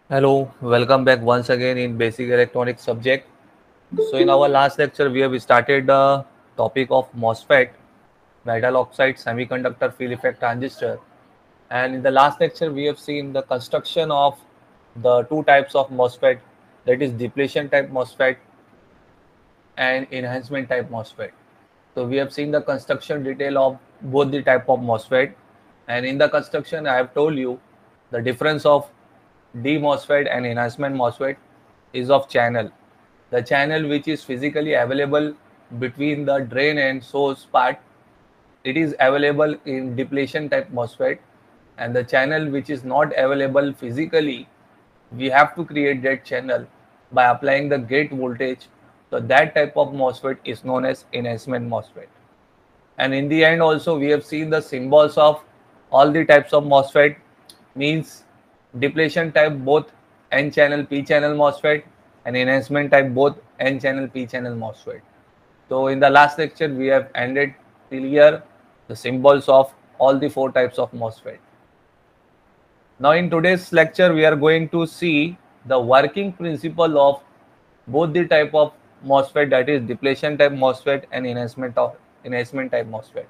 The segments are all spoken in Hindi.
Hello, welcome back once again in basic electronics subject. So in our last lecture, we have started the topic of MOSFET, metal oxide semiconductor field effect transistor. And in the last lecture, we have seen the construction of the two types of MOSFET, that is depletion type MOSFET and enhancement type MOSFET. So we have seen the construction detail of both the type of MOSFET. And in the construction, I have told you the difference of D MOSFET and enhancement MOSFET is of channel. The channel which is physically available between the drain and source part, it is available in depletion type MOSFET, and the channel which is not available physically, we have to create that channel by applying the gate voltage. So that type of MOSFET is known as enhancement MOSFET. And in the end also we have seen the symbols of all the types of MOSFET, means depletion type both N channel P channel MOSFET and enhancement type both N channel P channel MOSFET. So in the last lecture we have ended till here the symbols of all the four types of MOSFET. Now in today's lecture we are going to see the working principle of both the type of MOSFET, that is depletion type MOSFET and enhancement type MOSFET.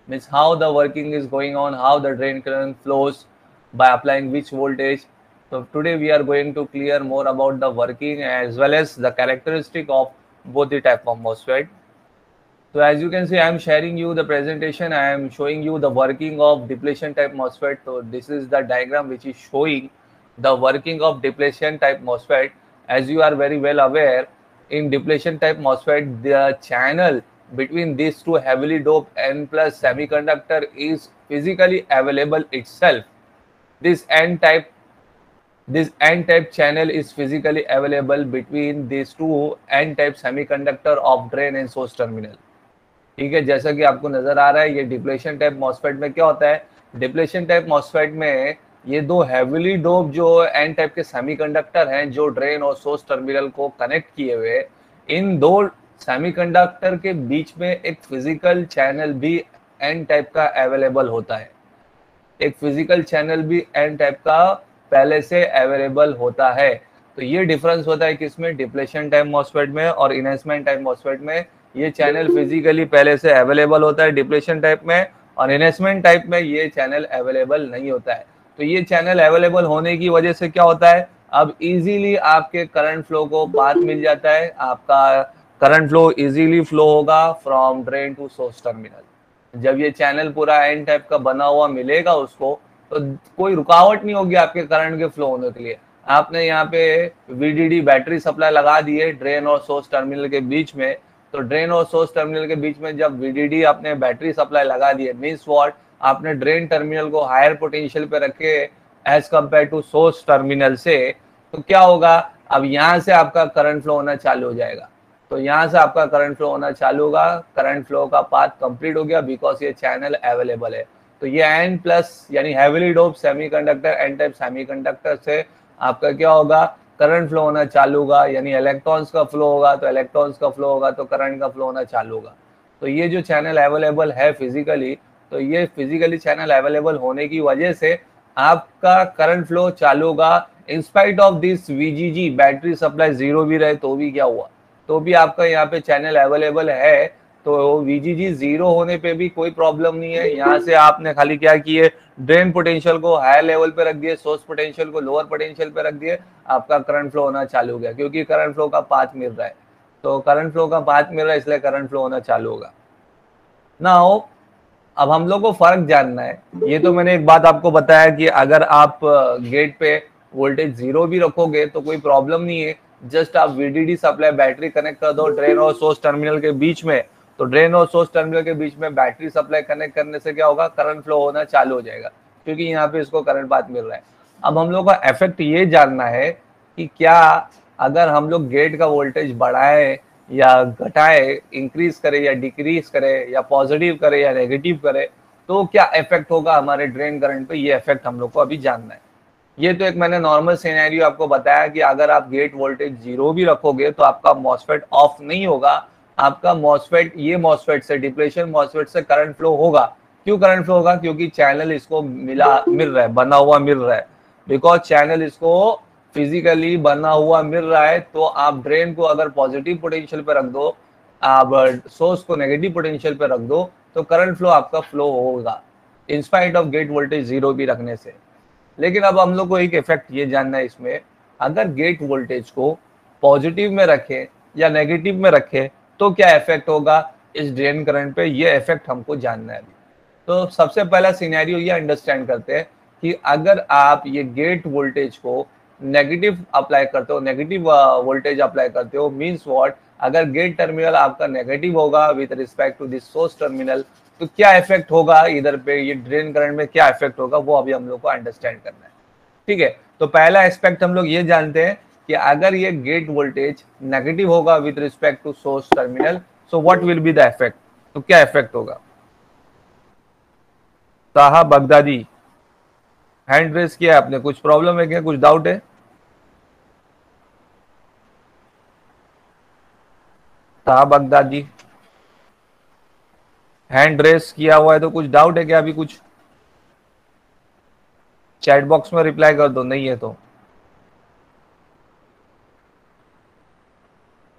Means how the working is going on, how the drain current flows by applying which voltage. So today we are going to clear more about the working as well as the characteristic of both the type of MOSFET. So as you can see, I am sharing you the presentation. I am showing you the working of depletion type MOSFET. So this is the diagram which is showing the working of depletion type MOSFET. As you are very well aware, in depletion type MOSFET, the channel between these two heavily doped N plus semiconductor is physically available itself. This N type channel is physically available between these two N type semiconductor of drain and source terminal. ठीक है, जैसा कि आपको नजर आ रहा है, ये डिप्लेशन टाइप मॉसफेट में क्या होता है, डिप्लेशन टाइप मॉसफेट में ये दो हेविली डोप जो एन टाइप के सेमीकंडक्टर हैं जो ड्रेन और सोर्स टर्मिनल को कनेक्ट किए हुए, इन दो सेमीकंडक्टर के बीच में एक फिजिकल चैनल भी एन टाइप का अवेलेबल होता है। एक फिजिकल चैनल भी एन टाइप का पहले से अवेलेबल होता है। तो ये डिफरेंस होता है किसमें, डिप्लेशन टाइप मॉसफेट में और इनहेंसमेंट टाइप मॉसफेट में। ये चैनल फिजिकली पहले से अवेलेबल होता है डिप्लेशन टाइप में, और इनहेंसमेंट टाइप में ये चैनल अवेलेबल नहीं होता है। तो ये चैनल अवेलेबल होने की वजह से क्या होता है, अब इजीली आपके करंट फ्लो को पाथ मिल जाता है, आपका करंट फ्लो इजीली फ्लो होगा from drain to source terminal. जब ये चैनल पूरा एन टाइप का बना हुआ मिलेगा उसको, तो कोई रुकावट नहीं होगी आपके करंट के फ्लो होने के लिए। आपने यहाँ पे VDD बैटरी सप्लाई लगा दी है ड्रेन और सोर्स टर्मिनल के बीच में, तो ड्रेन और सोर्स टर्मिनल के बीच में जब VDD आपने बैटरी सप्लाई लगा दी है, मीन्स व्हाट, आपने ड्रेन टर्मिनल को हायर पोटेंशियल पे रखे as compare to source terminal से, तो क्या होगा, अब यहाँ से आपका करंट फ्लो होना चालू हो जाएगा। तो यहाँ से आपका करंट फ्लो होना चालू होगा, करंट फ्लो का पाथ कंप्लीट हो गया बिकॉज ये चैनल अवेलेबल है। तो ये N प्लस यानी heavily dope semiconductor N type semiconductor से आपका क्या होगा, करंट फ्लो होना चालू होगा, यानी इलेक्ट्रॉन्स का फ्लो होगा, तो इलेक्ट्रॉन्स का फ्लो होगा तो करंट का फ्लो होना चालू होगा। तो ये जो चैनल अवेलेबल है फिजिकली, तो ये फिजिकली चैनल अवेलेबल होने की वजह से आपका करंट फ्लो चालू होगा। In spite of this VGG battery supply zero भी रहे तो भी क्या हुआ, तो भी आपका यहाँ पे चैनल अवेलेबल है। तो VGG जीरो होने पे भी कोई प्रॉब्लम नहीं है। यहाँ से आपने खाली क्या किए, ड्रेन पोटेंशियल को हायर लेवल पे रख दिए, सोर्स पोटेंशियल को लोअर पोटेंशियल पे रख दिए, आपका करंट फ्लो होना चालू हो गया, क्योंकि करंट फ्लो का पाथ मिल रहा है। तो करंट फ्लो का पाथ मिल रहा है इसलिए करंट फ्लो होना चालू होगा। नाउ अब हम लोग को फर्क जानना है। ये तो मैंने एक बात आपको बताया कि अगर आप गेट पे वोल्टेज जीरो भी रखोगे तो कोई प्रॉब्लम नहीं है, जस्ट आप VDD सप्लाई बैटरी कनेक्ट कर दो ड्रेन और सोर्स टर्मिनल के बीच में, तो ड्रेन और सोर्स टर्मिनल के बीच में बैटरी सप्लाई कनेक्ट करने से क्या होगा, करंट फ्लो होना चालू हो जाएगा, क्योंकि यहाँ पे इसको करंट पाथ मिल रहा है। अब हम लोग का इफेक्ट ये जानना है कि क्या अगर हम लोग गेट का वोल्टेज बढ़ाए या घटाए, इंक्रीज करे या डिक्रीज करे या पॉजिटिव करे या नेगेटिव करे, तो क्या इफेक्ट होगा हमारे ड्रेन करंट पे, ये इफेक्ट हम लोग को अभी जानना है। ये तो एक मैंने नॉर्मल सिनेरियो आपको बताया कि अगर आप गेट वोल्टेज जीरो भी रखोगे तो आपका मॉसफेट ऑफ नहीं होगा, आपका मॉसफेट, ये मॉसफेट से, डिप्लेशन मॉसफेट से करंट फ्लो होगा। क्यों करंट फ्लो होगा, क्योंकि चैनल इसको मिल रहा है, बना हुआ मिल रहा है, बिकॉज चैनल इसको फिजिकली बना हुआ मिल रहा है, तो आप ड्रेन को अगर पॉजिटिव पोटेंशियल पे रख दो, आप सोर्स को नेगेटिव पोटेंशियल पे रख दो, तो करंट फ्लो आपका फ्लो होगा in spite of gate voltage zero भी रखने से। लेकिन अब हम लोग को एक इफेक्ट ये जानना है इसमें, अगर गेट वोल्टेज को पॉजिटिव में रखें या नेगेटिव में रखें तो क्या इफेक्ट होगा इस ड्रेन करंट पे, ये इफेक्ट हमको जानना है अभी। तो सबसे पहला सिनेरियो ये अंडरस्टैंड करते हैं कि अगर आप ये गेट वोल्टेज को नेगेटिव अप्लाई करते हो, नेगेटिव वोल्टेज अप्लाई करते हो, मींस व्हाट, अगर गेट टर्मिनल आपका नेगेटिव होगा with respect to this source terminal, तो क्या इफेक्ट होगा इधर पे, ये ड्रेन करंट में क्या इफेक्ट होगा, वो अभी हम लोग को अंडरस्टैंड करना है। ठीक है, तो पहला एस्पेक्ट हम लोग ये जानते हैं कि अगर ये गेट वोल्टेज नेगेटिव होगा with respect to source terminal, so what will be the effect, तो क्या इफेक्ट होगा। ताहा बगदादी, हैंड रेस किया है आपने, कुछ प्रॉब्लम है क्या, कुछ डाउट है। ताहा बगदादी, हैंड रेस किया हुआ है तो कुछ डाउट है क्या अभी कुछ, चैट बॉक्स में रिप्लाई कर दो, नहीं है तो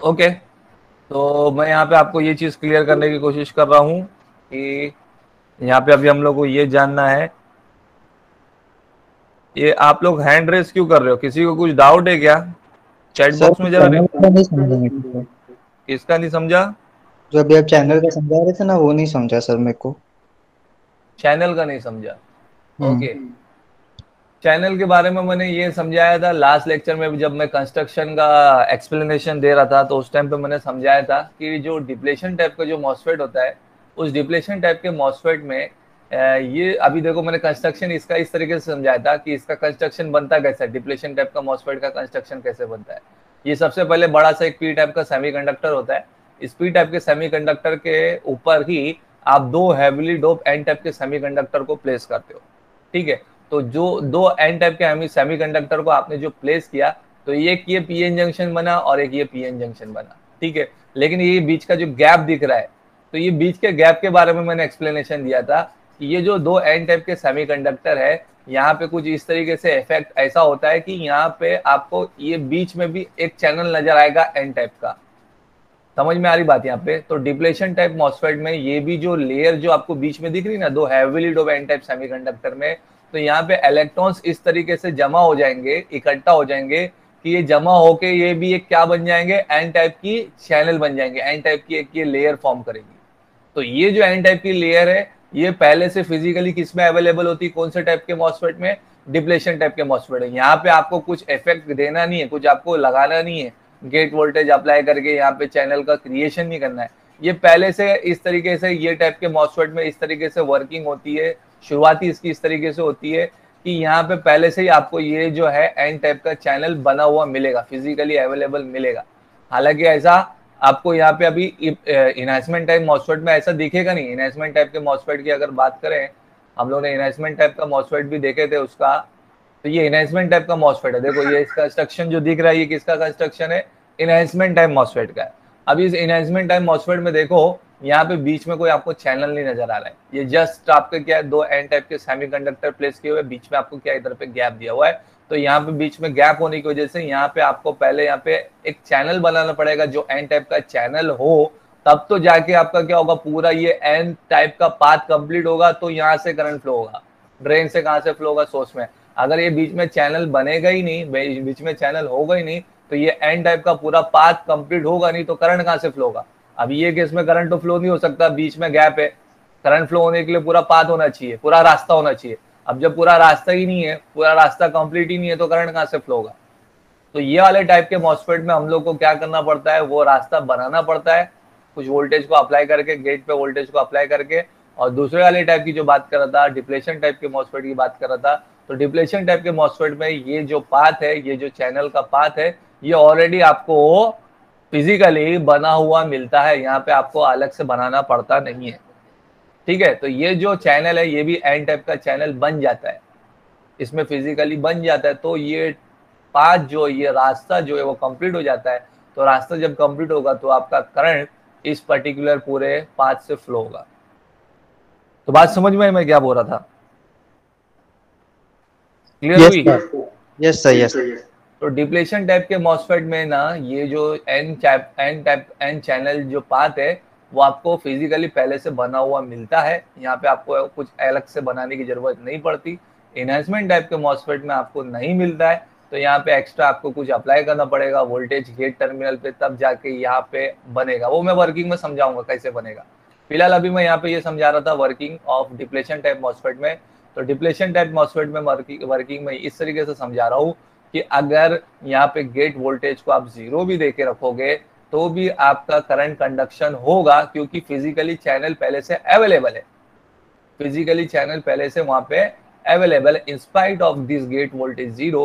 ओके। तो मैं यहाँ पे आपको ये चीज क्लियर करने की कोशिश कर रहा हूँ कि यहाँ पे अभी हम लोग को ये जानना है, ये आप लोग हैंड रेस क्यों कर रहे हो, किसी को कुछ डाउट है क्या, चैट सर बॉक्स में जरा चैनल का नहीं समझा मेरे को। किसका नहीं समझा। जो अभी आप चैनल का समझा रहे थे ना, वो नहीं समझा सर मेरे को। चैनल का नहीं समझा, हम्म। ओके। चैनल के बारे में मैंने ये समझाया था लास्ट लेक्चर में, जब मैं कंस्ट्रक्शन का एक्सप्लेनेशन दे रहा था, तो उस टाइम पे मैंने समझाया था कि जो डिप्लेशन टाइप का जो मॉसफेट होता है, उस डिप्लेशन टाइप के मॉसफेट में ये अभी देखो मैंने कंस्ट्रक्शन इसका इस तरीके से समझाया था कि इसका कंस्ट्रक्शन बनता कैसा है, डिप्लेशन टाइप का मॉसफेट का कंस्ट्रक्शन कैसे बनता है। ये सबसे पहले बड़ा सा एक पी टाइप का सेमीकंडक्टर होता है, इस पी टाइप के सेमीकंडक्टर के ऊपर ही आप दो हैवीली डोप एन टाइप के सेमीकंडक्टर को प्लेस करते हो। ठीक है, तो जो दो एन टाइप के सेमीकंडक्टर को आपने जो प्लेस किया, तो एक ये पीएन जंक्शन बना और एक ये पीएन जंक्शन बना। ठीक है, लेकिन ये बीच का जो गैप दिख रहा है, तो ये बीच के गैप के बारे में मैंने एक्सप्लेनेशन दिया था कि ये जो दो एन टाइप के सेमीकंडक्टर है, यहाँ पे कुछ इस तरीके से इफेक्ट ऐसा होता है कि यहाँ पे आपको ये बीच में भी एक चैनल नजर आएगा एन टाइप का। समझ में आ रही बात यहाँ पे। तो डिप्लेशन टाइप मॉसफेट में ये भी जो लेयर जो आपको बीच में दिख रही ना, दो heavily dope N type semiconductor में, तो यहाँ पे इलेक्ट्रॉन्स इस तरीके से जमा हो जाएंगे, इकट्ठा हो जाएंगे कि ये जमा होके ये भी एक क्या बन जाएंगे, एन टाइप की चैनल बन जाएंगे, एन टाइप की एक ये लेयर फॉर्म करेंगी। तो ये जो एन टाइप की लेयर है, ये पहले से फिजिकली किस में अवेलेबल होती है, कौन से टाइप के मॉसफेट में, डिप्लेशन टाइप के मॉसफेट है। यहाँ पे आपको कुछ इफेक्ट देना नहीं है, कुछ आपको लगाना नहीं है, गेट वोल्टेज अप्लाई करके यहाँ पे चैनल का क्रिएशन नहीं करना है। ये पहले से इस तरीके से ये टाइप के मॉसफेट में इस तरीके से वर्किंग होती है, शुरुआती इसकी इस तरीके से होती है कि यहाँ पे पहले से ही आपको ये जो है एन टाइप का चैनल बना हुआ मिलेगा, फिजिकली अवेलेबल मिलेगा। हालांकि ऐसा आपको यहाँ पे अभी इनहेंसमेंट टाइप मॉसफेट में ऐसा दिखेगा नहीं। इनहेंसमेंट टाइप के मॉसफेट की अगर बात करें, हम लोग ने इनहेंसमेंट टाइप का मॉसफेट भी देखे थे उसका, तो ये इनहेंसमेंट टाइप का मॉसफेट है। देखो ये इसका कंस्ट्रक्शन जो दिख रहा है, ये किसका कंस्ट्रक्शन है, इनहेंसमेंट टाइप मॉसफेट का है। अभी इस इनहेंसमेंट टाइप मॉसफेट में देखो, यहाँ पे बीच में कोई आपको चैनल नहीं नजर आ रहा है, ये जस्ट आपके क्या है, दो एन टाइप के सेमीकंडक्टर प्लेस किए हुए, बीच में आपको क्या इधर पे गैप दिया हुआ है। तो यहाँ पे बीच में गैप होने की वजह से यहाँ पे आपको पहले यहाँ पे एक चैनल बनाना पड़ेगा जो एन टाइप का चैनल हो, तब तो जाके आपका क्या होगा, पूरा ये एन टाइप का पाथ कंप्लीट होगा, तो यहाँ से करंट फ्लो होगा। ड्रेन से कहाँ से फ्लो होगा, सोर्स में। अगर ये बीच में चैनल बनेगा ही नहीं, बीच में चैनल होगा ही नहीं, तो ये एन टाइप का पूरा पाथ कंप्लीट होगा नहीं, तो करंट कहाँ से फ्लो होगा। अब ये केस में करंट तो फ्लो नहीं हो सकता, बीच में गैप है। करंट फ्लो होने के लिए पूरा पाथ होना चाहिए, पूरा रास्ता होना चाहिए। अब जब पूरा रास्ता ही नहीं है, पूरा रास्ता कंप्लीट ही नहीं है, तो करंट कहाँ से फ्लो होगा। तो ये वाले टाइप के मॉसफेट में हम लोग को क्या करना पड़ता है, वो रास्ता बनाना पड़ता है, कुछ वोल्टेज को अप्लाई करके, गेट पे वोल्टेज को अप्लाई करके। और दूसरे वाले टाइप की जो बात कर रहा था, डिप्लेशन टाइप के मॉसफेट की बात कर रहा था, तो डिप्लेशन टाइप के मॉसफेट में ये जो पाथ है, ये जो चैनल का पाथ है, ये ऑलरेडी आपको फिजिकली बना हुआ मिलता है, यहाँ पे आपको अलग से बनाना पड़ता नहीं है। ठीक है, तो ये जो चैनल है, ये भी एन टाइप का चैनल बन जाता है, इसमें फिजिकली बन जाता है। तो ये पाथ जो, ये रास्ता जो है वो कंप्लीट हो जाता है। तो रास्ता जब कंप्लीट होगा तो आपका करंट इस पर्टिकुलर पूरे पाथ से फ्लो होगा। तो बात समझ में मैं क्या बोल रहा था, क्लियर हुई। Yes sir, yes. तो डिप्लेशन टाइप के मॉसफेट में ना ये जो एन चैनल जो पाथ है वो आपको फिजिकली पहले से बना हुआ मिलता है, यहाँ पे आपको कुछ अलग से बनाने की जरूरत नहीं पड़ती। इनहेंसमेंट टाइप के मॉसफेट में आपको नहीं मिलता है, तो यहाँ पे एक्स्ट्रा आपको कुछ अप्लाई करना पड़ेगा वोल्टेज गेट टर्मिनल पे, तब जाके यहाँ पे बनेगा। वो मैं वर्किंग में समझाऊंगा कैसे बनेगा। फिलहाल अभी मैं यहाँ पे ये समझा रहा था working of depletion type MOSFET में। तो डिप्लेशन टाइप मॉसफेट में वर्किंग में इस तरीके से समझा रहा हूँ कि अगर यहाँ पे गेट वोल्टेज को आप 0 भी देके रखोगे तो भी आपका करंट कंडक्शन होगा, क्योंकि फिजिकली चैनल पहले से अवेलेबल है, फिजिकली चैनल पहले से वहां पे अवेलेबल है। In spite of this gate voltage 0,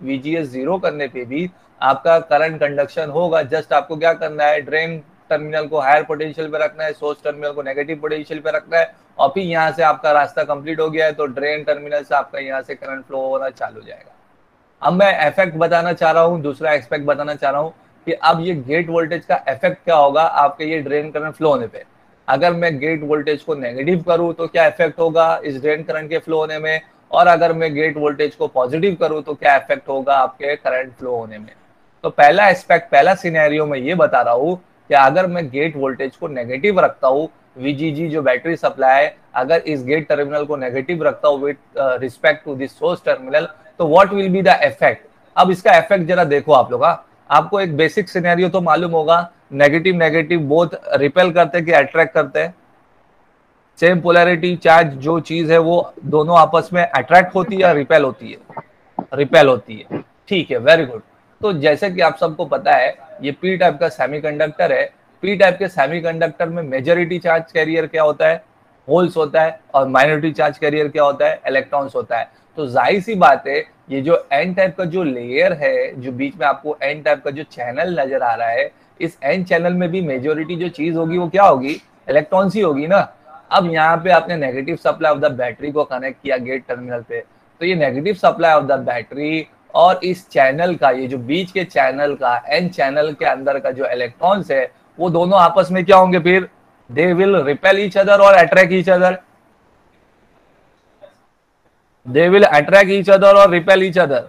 VGS 0 करने पे भी आपका करंट कंडक्शन होगा। जस्ट आपको क्या करना है, ड्रेन टर्मिनल को हायर पोटेंशियल पे रखना है, सोर्स टर्मिनल को नेगेटिव पोटेंशियल पे रखना है, और फिर यहाँ से आपका रास्ता कंप्लीट हो गया है, तो ड्रेन टर्मिनल से आपका यहाँ से करंट फ्लो होना चालू हो जाएगा। अब मैं इफेक्ट बताना चाह रहा हूँ, दूसरा एस्पेक्ट बताना चाह रहा हूँ कि अब ये गेट वोल्टेज का इफेक्ट क्या होगा आपके ये ड्रेन करंट फ्लो होने पे। अगर मैं गेट वोल्टेज को नेगेटिव करूँ तो क्या इफेक्ट होगा इस ड्रेन करंट के फ्लो होने में, और अगर मैं गेट वोल्टेज को पॉजिटिव करूँ तो क्या इफेक्ट होगा आपके करंट फ्लो होने में। तो पहला एस्पेक्ट, पहला सिनेरियो में ये बता रहा हूँ कि अगर मैं गेट वोल्टेज को नेगेटिव रखता हूँ, VGG जो बैटरी सप्लाई है, अगर इस गेट टर्मिनल को नेगेटिव रखता हूँ with respect to this source terminal, तो what will be the effect. अब इसका इफेक्ट जरा देखो आप लोग। आपको एक बेसिक सिनेरियो तो मालूम होगा, नेगेटिव नेगेटिव बोथ रिपेल करते हैं कि अट्रैक्ट करते हैं। सेम पोलैरिटी चार्ज जो चीज है वो दोनों आपस में अट्रैक्ट होती है या रिपेल होती है, रिपेल होती है। ठीक है, वेरी गुड। तो जैसे कि आप सबको पता है ये पी टाइप का सेमीकंडक्टर है। पी टाइप के सेमीकंडक्टर में मेजॉरिटी चार्ज कैरियर क्या होता है, होल्स होता है, और माइनॉरिटी चार्ज कैरियर क्या होता है, इलेक्ट्रॉन्स होता है। तो जाहिर सी बात है ये जो एन टाइप का जो लेयर है, जो बीच में आपको एन टाइप का जो चैनल नजर आ रहा है, इस एन चैनल में भी मेजॉरिटी जो चीज होगी वो क्या होगी, इलेक्ट्रॉन्स ही होगी ना। अब यहाँ पे आपने negative supply of the battery को कनेक्ट किया गेट टर्मिनल पे, तो ये negative supply of the battery और इस चैनल का, ये जो बीच के चैनल का एन चैनल के अंदर का जो इलेक्ट्रॉन्स है, वो दोनों आपस में क्या होंगे फिर, they will repel each other और attract each other. They will attract each other और repel each other,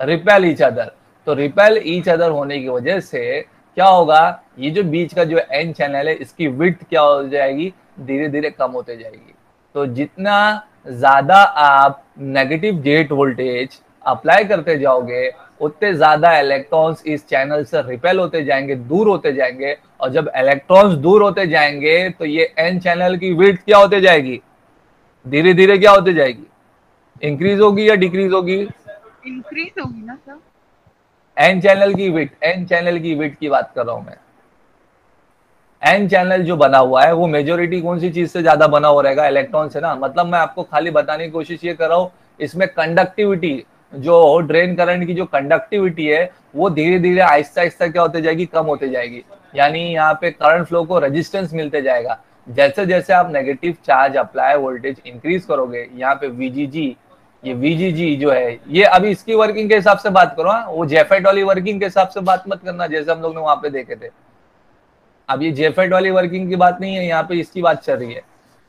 repel each other. तो रिपेल ईच अदर होने की वजह से क्या होगा, ये जो बीच का जो एन चैनल है इसकी विड्थ क्या हो जाएगी, धीरे धीरे कम होते जाएगी। तो जितना ज्यादा आप नेगेटिव गेट वोल्टेज अप्लाई करते जाओगे, उतने ज्यादा इलेक्ट्रॉन्स इस चैनल से रिपेल होते जाएंगे, दूर होते जाएंगे। और जब इलेक्ट्रॉन्स दूर होते जाएंगे तो ये एन चैनल की विड्थ क्या होते जाएगी, धीरे धीरे क्या होते जाएगी, इंक्रीज होगी या डिक्रीज होगी, इंक्रीज होगी ना सर। एन चैनल की विड्थ, एन चैनल की विड्थ की बात कर रहा हूं मैं। एन चैनल जो बना हुआ है वो मेजोरिटी कौन सी चीज से ज्यादा बना हो रहेगा, इलेक्ट्रॉन से ना। मतलब मैं आपको खाली बताने की कोशिश ये कर रहा हूँ, इसमें कंडक्टिविटी जो ड्रेन करंट की जो कंडक्टिविटी है वो धीरे धीरे आहिस्ता आहिस्ता क्या होते जाएगी, कम होते जाएगी। यानी यहाँ पे करंट फ्लो को रेजिस्टेंस मिलते जाएगा। जैसे जैसे आप negative charge apply voltage increase करोगे, यहाँ पे VGG, ये VGG जो है, ये अभी इसकी वर्किंग के हिसाब से बात करो, वो जेफेट वाली वर्किंग के हिसाब से बात मत करना जैसे हम लोग ने वहां पे देखे थे। अब ये जेफेट वाली वर्किंग की बात नहीं है, यहाँ पे इसकी बात चल रही है,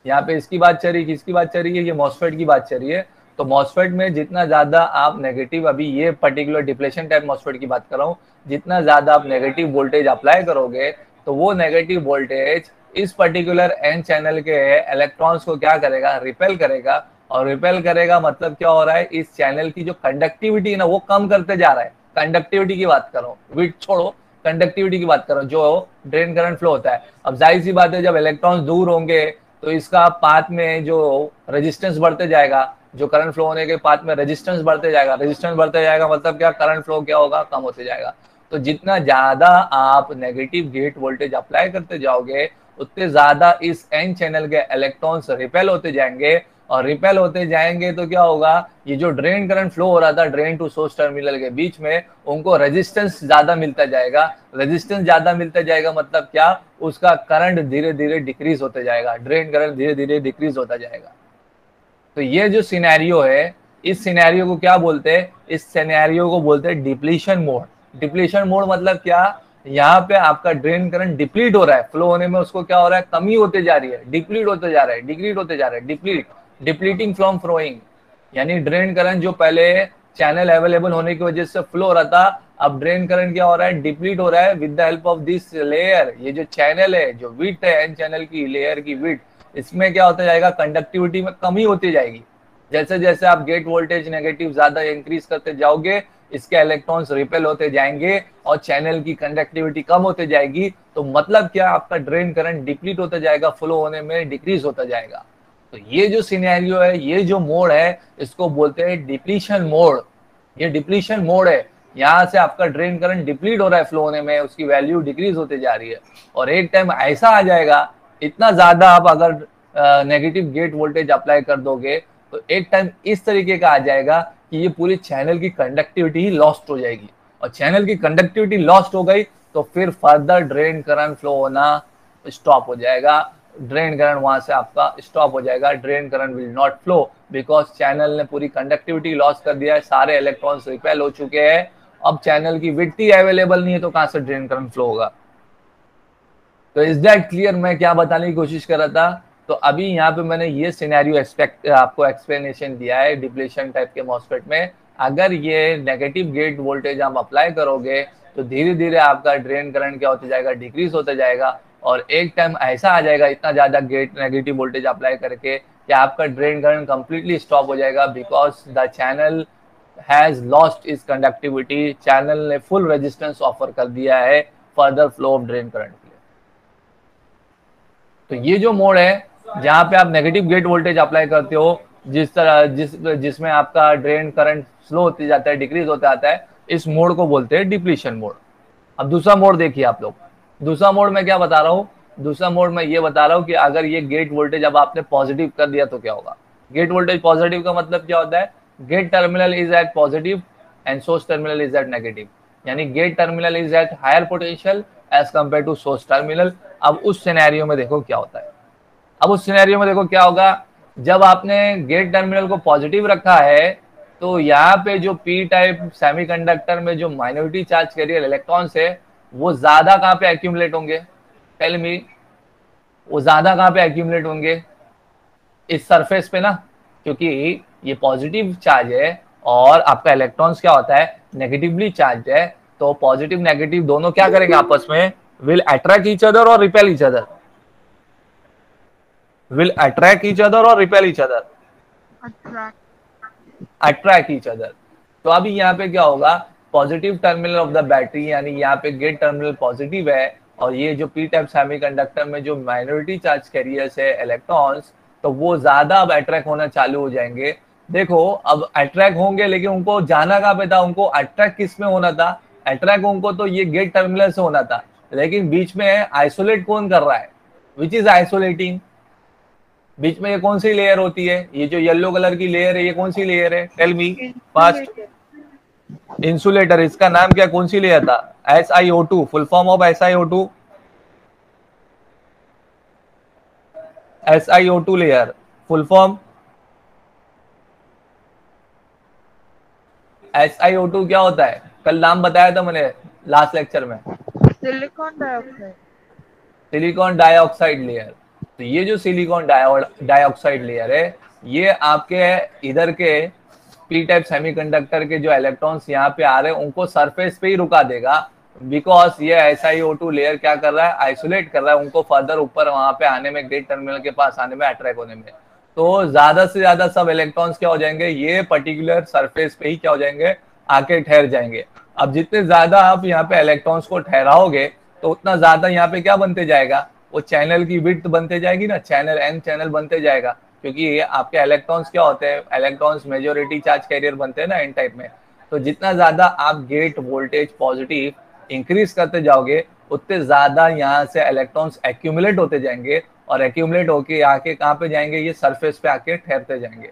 यहाँ पे इसकी बात चल रही है, किसकी बात चल रही है, ये मॉसफेट की बात चल रही है। तो मॉसफेट में जितना ज्यादा आप नेगेटिव, अभी ये पर्टिकुलर डिप्लेशन टाइप मॉसफेट की बात कर रहा हूँ, जितना ज्यादा आप नेगेटिव वोल्टेज अप्लाई करोगे तो वो नेगेटिव वोल्टेज इस पर्टिकुलर एन चैनल के इलेक्ट्रॉन्स को क्या करेगा, रिपेल करेगा। और रिपेल करेगा मतलब क्या हो रहा है, इस चैनल की जो कंडक्टिविटी ना वो कम करते जा रहा है। कंडक्टिविटी की बात करो, विड्थ छोड़ो, कंडक्टिविटी की बात करो, जो ड्रेन करंट फ्लो होता है। अब जाहिर सी बात है जब इलेक्ट्रॉन्स दूर होंगे तो इसका पाथ में जो रेजिस्टेंस बढ़ते जाएगा, जो करंट फ्लो होने के पाथ में रेजिस्टेंस बढ़ते जाएगा, रेजिस्टेंस बढ़ते जाएगा मतलब क्या, करंट फ्लो क्या होगा, कम होते जाएगा। तो जितना ज्यादा आप नेगेटिव गेट वोल्टेज अप्लाई करते जाओगे उतने ज्यादा इस एन चैनल के इलेक्ट्रॉन्स रिपेल होते जाएंगे। और रिपेल होते जाएंगे तो क्या होगा, ये जो ड्रेन करंट फ्लो हो रहा था ड्रेन टू सोर्स टर्मिनल के बीच में, उनको रेजिस्टेंस ज्यादा मिलता जाएगा। रेजिस्टेंस ज्यादा मिलता जाएगा मतलब क्या, उसका करंट धीरे धीरे डिक्रीज होते जाएगा, ड्रेन करंट धीरे धीरे डिक्रीज होता जाएगा। तो ये जो सिनेरियो है, इस सिनेरियो को क्या बोलते हैं, इस सिनेरियो को बोलते हैं डिप्लीशन मोड। डिप्लीशन मोड मतलब क्या, यहाँ पे आपका ड्रेन करंट डिप्लीट हो रहा है, फ्लो होने में उसको क्या हो रहा है, कमी होते जा रही है, डिप्लीट होते जा रहा है, डिक्रीट होते जा रहा है, डिप्लीटिंग फ्रॉम फ्लोइंग। यानी ड्रेन करंट जो पहले चैनल अवेलेबल होने की वजह से फ्लो हो रहा था, अब ड्रेन करंट क्या हो रहा है, डिप्लीट हो रहा है with the help of this layer. ये जो चैनल है, जो विड्थ है एन चैनल की लेयर की विड्थ, इसमें क्या होता जाएगा, कंडक्टिविटी में कमी होती जाएगी। जैसे जैसे आप गेट वोल्टेज नेगेटिव ज्यादा इंक्रीज करते जाओगे, इसके इलेक्ट्रॉन्स रिपेल होते जाएंगे और चैनल की कंडक्टिविटी कम होते जाएगी। तो मतलब क्या, आपका ड्रेन करंट डिप्लीट होता जाएगा, फ्लो होने में डिक्रीज होता जाएगा। तो ये जो सिनेरियो है, ये जो मोड है, इसको बोलते हैं डिप्लीशन मोड। ये डिप्लीशन मोड है, यहाँ से आपका ड्रेन करंट डिप्लीट हो रहा है फ्लो होने में, उसकी वैल्यू डिक्रीज होते जा रही है। और एक टाइम ऐसा आ जाएगा, इतना ज्यादा आप अगर नेगेटिव गेट वोल्टेज अप्लाई कर दोगे, तो एक टाइम इस तरीके का आ जाएगा कि ये पूरी चैनल की कंडक्टिविटी ही लॉस्ट हो जाएगी। और चैनल की कंडक्टिविटी लॉस्ट हो गई तो फिर फर्दर ड्रेन करंट फ्लो होना स्टॉप हो जाएगा। ड्रेन करंट वहां से आपका स्टॉप हो जाएगा। Drain current will not flow because channel ने पूरी कंडक्टिविटी लॉस कर दिया है, सारे इलेक्ट्रॉन्स रिपेल हो चुके हैं। अब चैनल की विड्थ ही अवेलेबल नहीं है, तो कहां से ड्रेन करंट फ्लो होगा। तो इज दैट क्लियर मैं क्या बताने की कोशिश कर रहा था। तो अभी यहाँ पे मैंने ये सिनेरियो आपको एक्सप्लेनेशन दिया है डिप्लीशन टाइप के मॉसफेट में। अगर ये नेगेटिव गेट वोल्टेज आप अप्लाई करोगे तो धीरे धीरे आपका ड्रेन करंट क्या होता जाएगा, डिक्रीज होता जाएगा। और एक टाइम ऐसा आ जाएगा, इतना ज्यादा गेट नेगेटिव वोल्टेज अप्लाई करके, कि आपका ड्रेन करंट कंप्लीटली स्टॉप हो जाएगा because the channel has lost is conductivity. Channel ने फुल रेजिस्टेंस ऑफर कर दिया है further flow of drain current के लिए। तो ये जो मोड है जहां पे आप नेगेटिव गेट वोल्टेज अप्लाई करते हो, जिसमें आपका ड्रेन करंट स्लो होते जाता है, डिक्रीज होता जाता है, इस मोड को बोलते हैं डिप्लीशन मोड। अब दूसरा मोड देखिए आप लोग। दूसरा मोड में क्या बता रहा हूँ, दूसरा मोड में ये बता रहा हूँ कि अगर ये गेट वोल्टेज अब आपने पॉजिटिव कर दिया तो क्या होगा। गेट वोल्टेज पॉजिटिव का मतलब क्या होता है, gate terminal is at positive and source terminal is at negative. यानी gate terminal is at higher potential as compare to source terminal. अब उस सिनेरियो में देखो क्या होता है। अब उस सिनेरियो में देखो क्या होगा, जब आपने गेट टर्मिनल को पॉजिटिव रखा है तो यहाँ पे जो पी टाइप सेमीकंडक्टर में जो माइनॉरिटी चार्ज कैरियर इलेक्ट्रॉन्स है, वो ज्यादा कहाँ पे एक्यूमुलेट होंगे, टेल मी। वो ज्यादा कहाँ पे एक्यूमुलेट होंगे, इस सरफेस पे ना, क्योंकि ये पॉजिटिव चार्ज है और आपका इलेक्ट्रॉन्स क्या होता है, नेगेटिवली चार्ज है। तो पॉजिटिव नेगेटिव दोनों क्या करेंगे आपस में, विल अट्रैक्ट ईच अदर और repel each other. will attract each other or repel each other? Attract each other। तो अभी यहाँ पे क्या होगा, positive terminal of the battery, यानी यहाँ पे गेट टर्मिनल पॉजिटिव है और ये जो पी टाइप सेमीकंडक्टर में जो माइनॉरिटी चार्ज कैरियर्स है इलेक्ट्रॉन्स, तो वो ज्यादा अब अट्रैक्ट होना चालू हो जाएंगे। देखो अब अट्रैक्ट होंगे, लेकिन उनको जाना कहाँ पे था, उनको अट्रैक्ट किस में होना था, अट्रैक्ट उनको तो ये गेट टर्मिनल से होना था, लेकिन बीच में आइसोलेट कौन कर रहा है, विच इज आइसोलेटिंग। बीच में ये कौन सी लेयर होती है, ये जो येलो कलर की लेयर है, ये कौन सी लेयर है, टेल मी फास्ट। इंसुलेटर। इसका नाम क्या, कौन सी लेयर था, SiO2। Full form of SiO2, SiO2 layer, full form. SiO2 क्या होता है, कल नाम बताया था मैंने लास्ट लेक्चर में, silicon dioxide. Silicon dioxide layer. तो ये जो सिलिकॉन डाइऑक्साइड लेयर है, ये आपके इधर के पी टाइप सेमीकंडक्टर के जो इलेक्ट्रॉन्स यहाँ पे आ रहे हैं उनको सरफेस पे ही रुका देगा, बिकॉज ये SiO2 लेयर क्या कर रहा है, आइसोलेट कर रहा है उनको फर्दर ऊपर वहां पे आने में, गेट टर्मिनल के पास आने में, अट्रैक्ट होने में। तो ज्यादा से ज्यादा सब इलेक्ट्रॉन्स क्या हो जाएंगे, ये पर्टिकुलर सरफेस पे ही क्या हो जाएंगे, आके ठहर जाएंगे। अब जितने ज्यादा आप यहाँ पे इलेक्ट्रॉन्स को ठहराओगे तो उतना ज्यादा यहाँ पे क्या बनते जाएगा, वो चैनल की विड्थ बनते जाएगी ना, चैनल एन चैनल बनते जाएगा, क्योंकि ये आपके इलेक्ट्रॉन्स क्या होते हैं, इलेक्ट्रॉन्स मेजॉरिटी चार्ज कैरियर बनते हैं ना एन टाइप में। तो जितना ज्यादा आप गेट वोल्टेज पॉजिटिव इंक्रीज करते जाओगे, उतने ज्यादा यहाँ से इलेक्ट्रॉन्स एक्यूमुलेट होते जाएंगे और एक्यूमुलेट होके आके कहाँ पे जाएंगे, ये सरफेस पे आके ठहरते जाएंगे,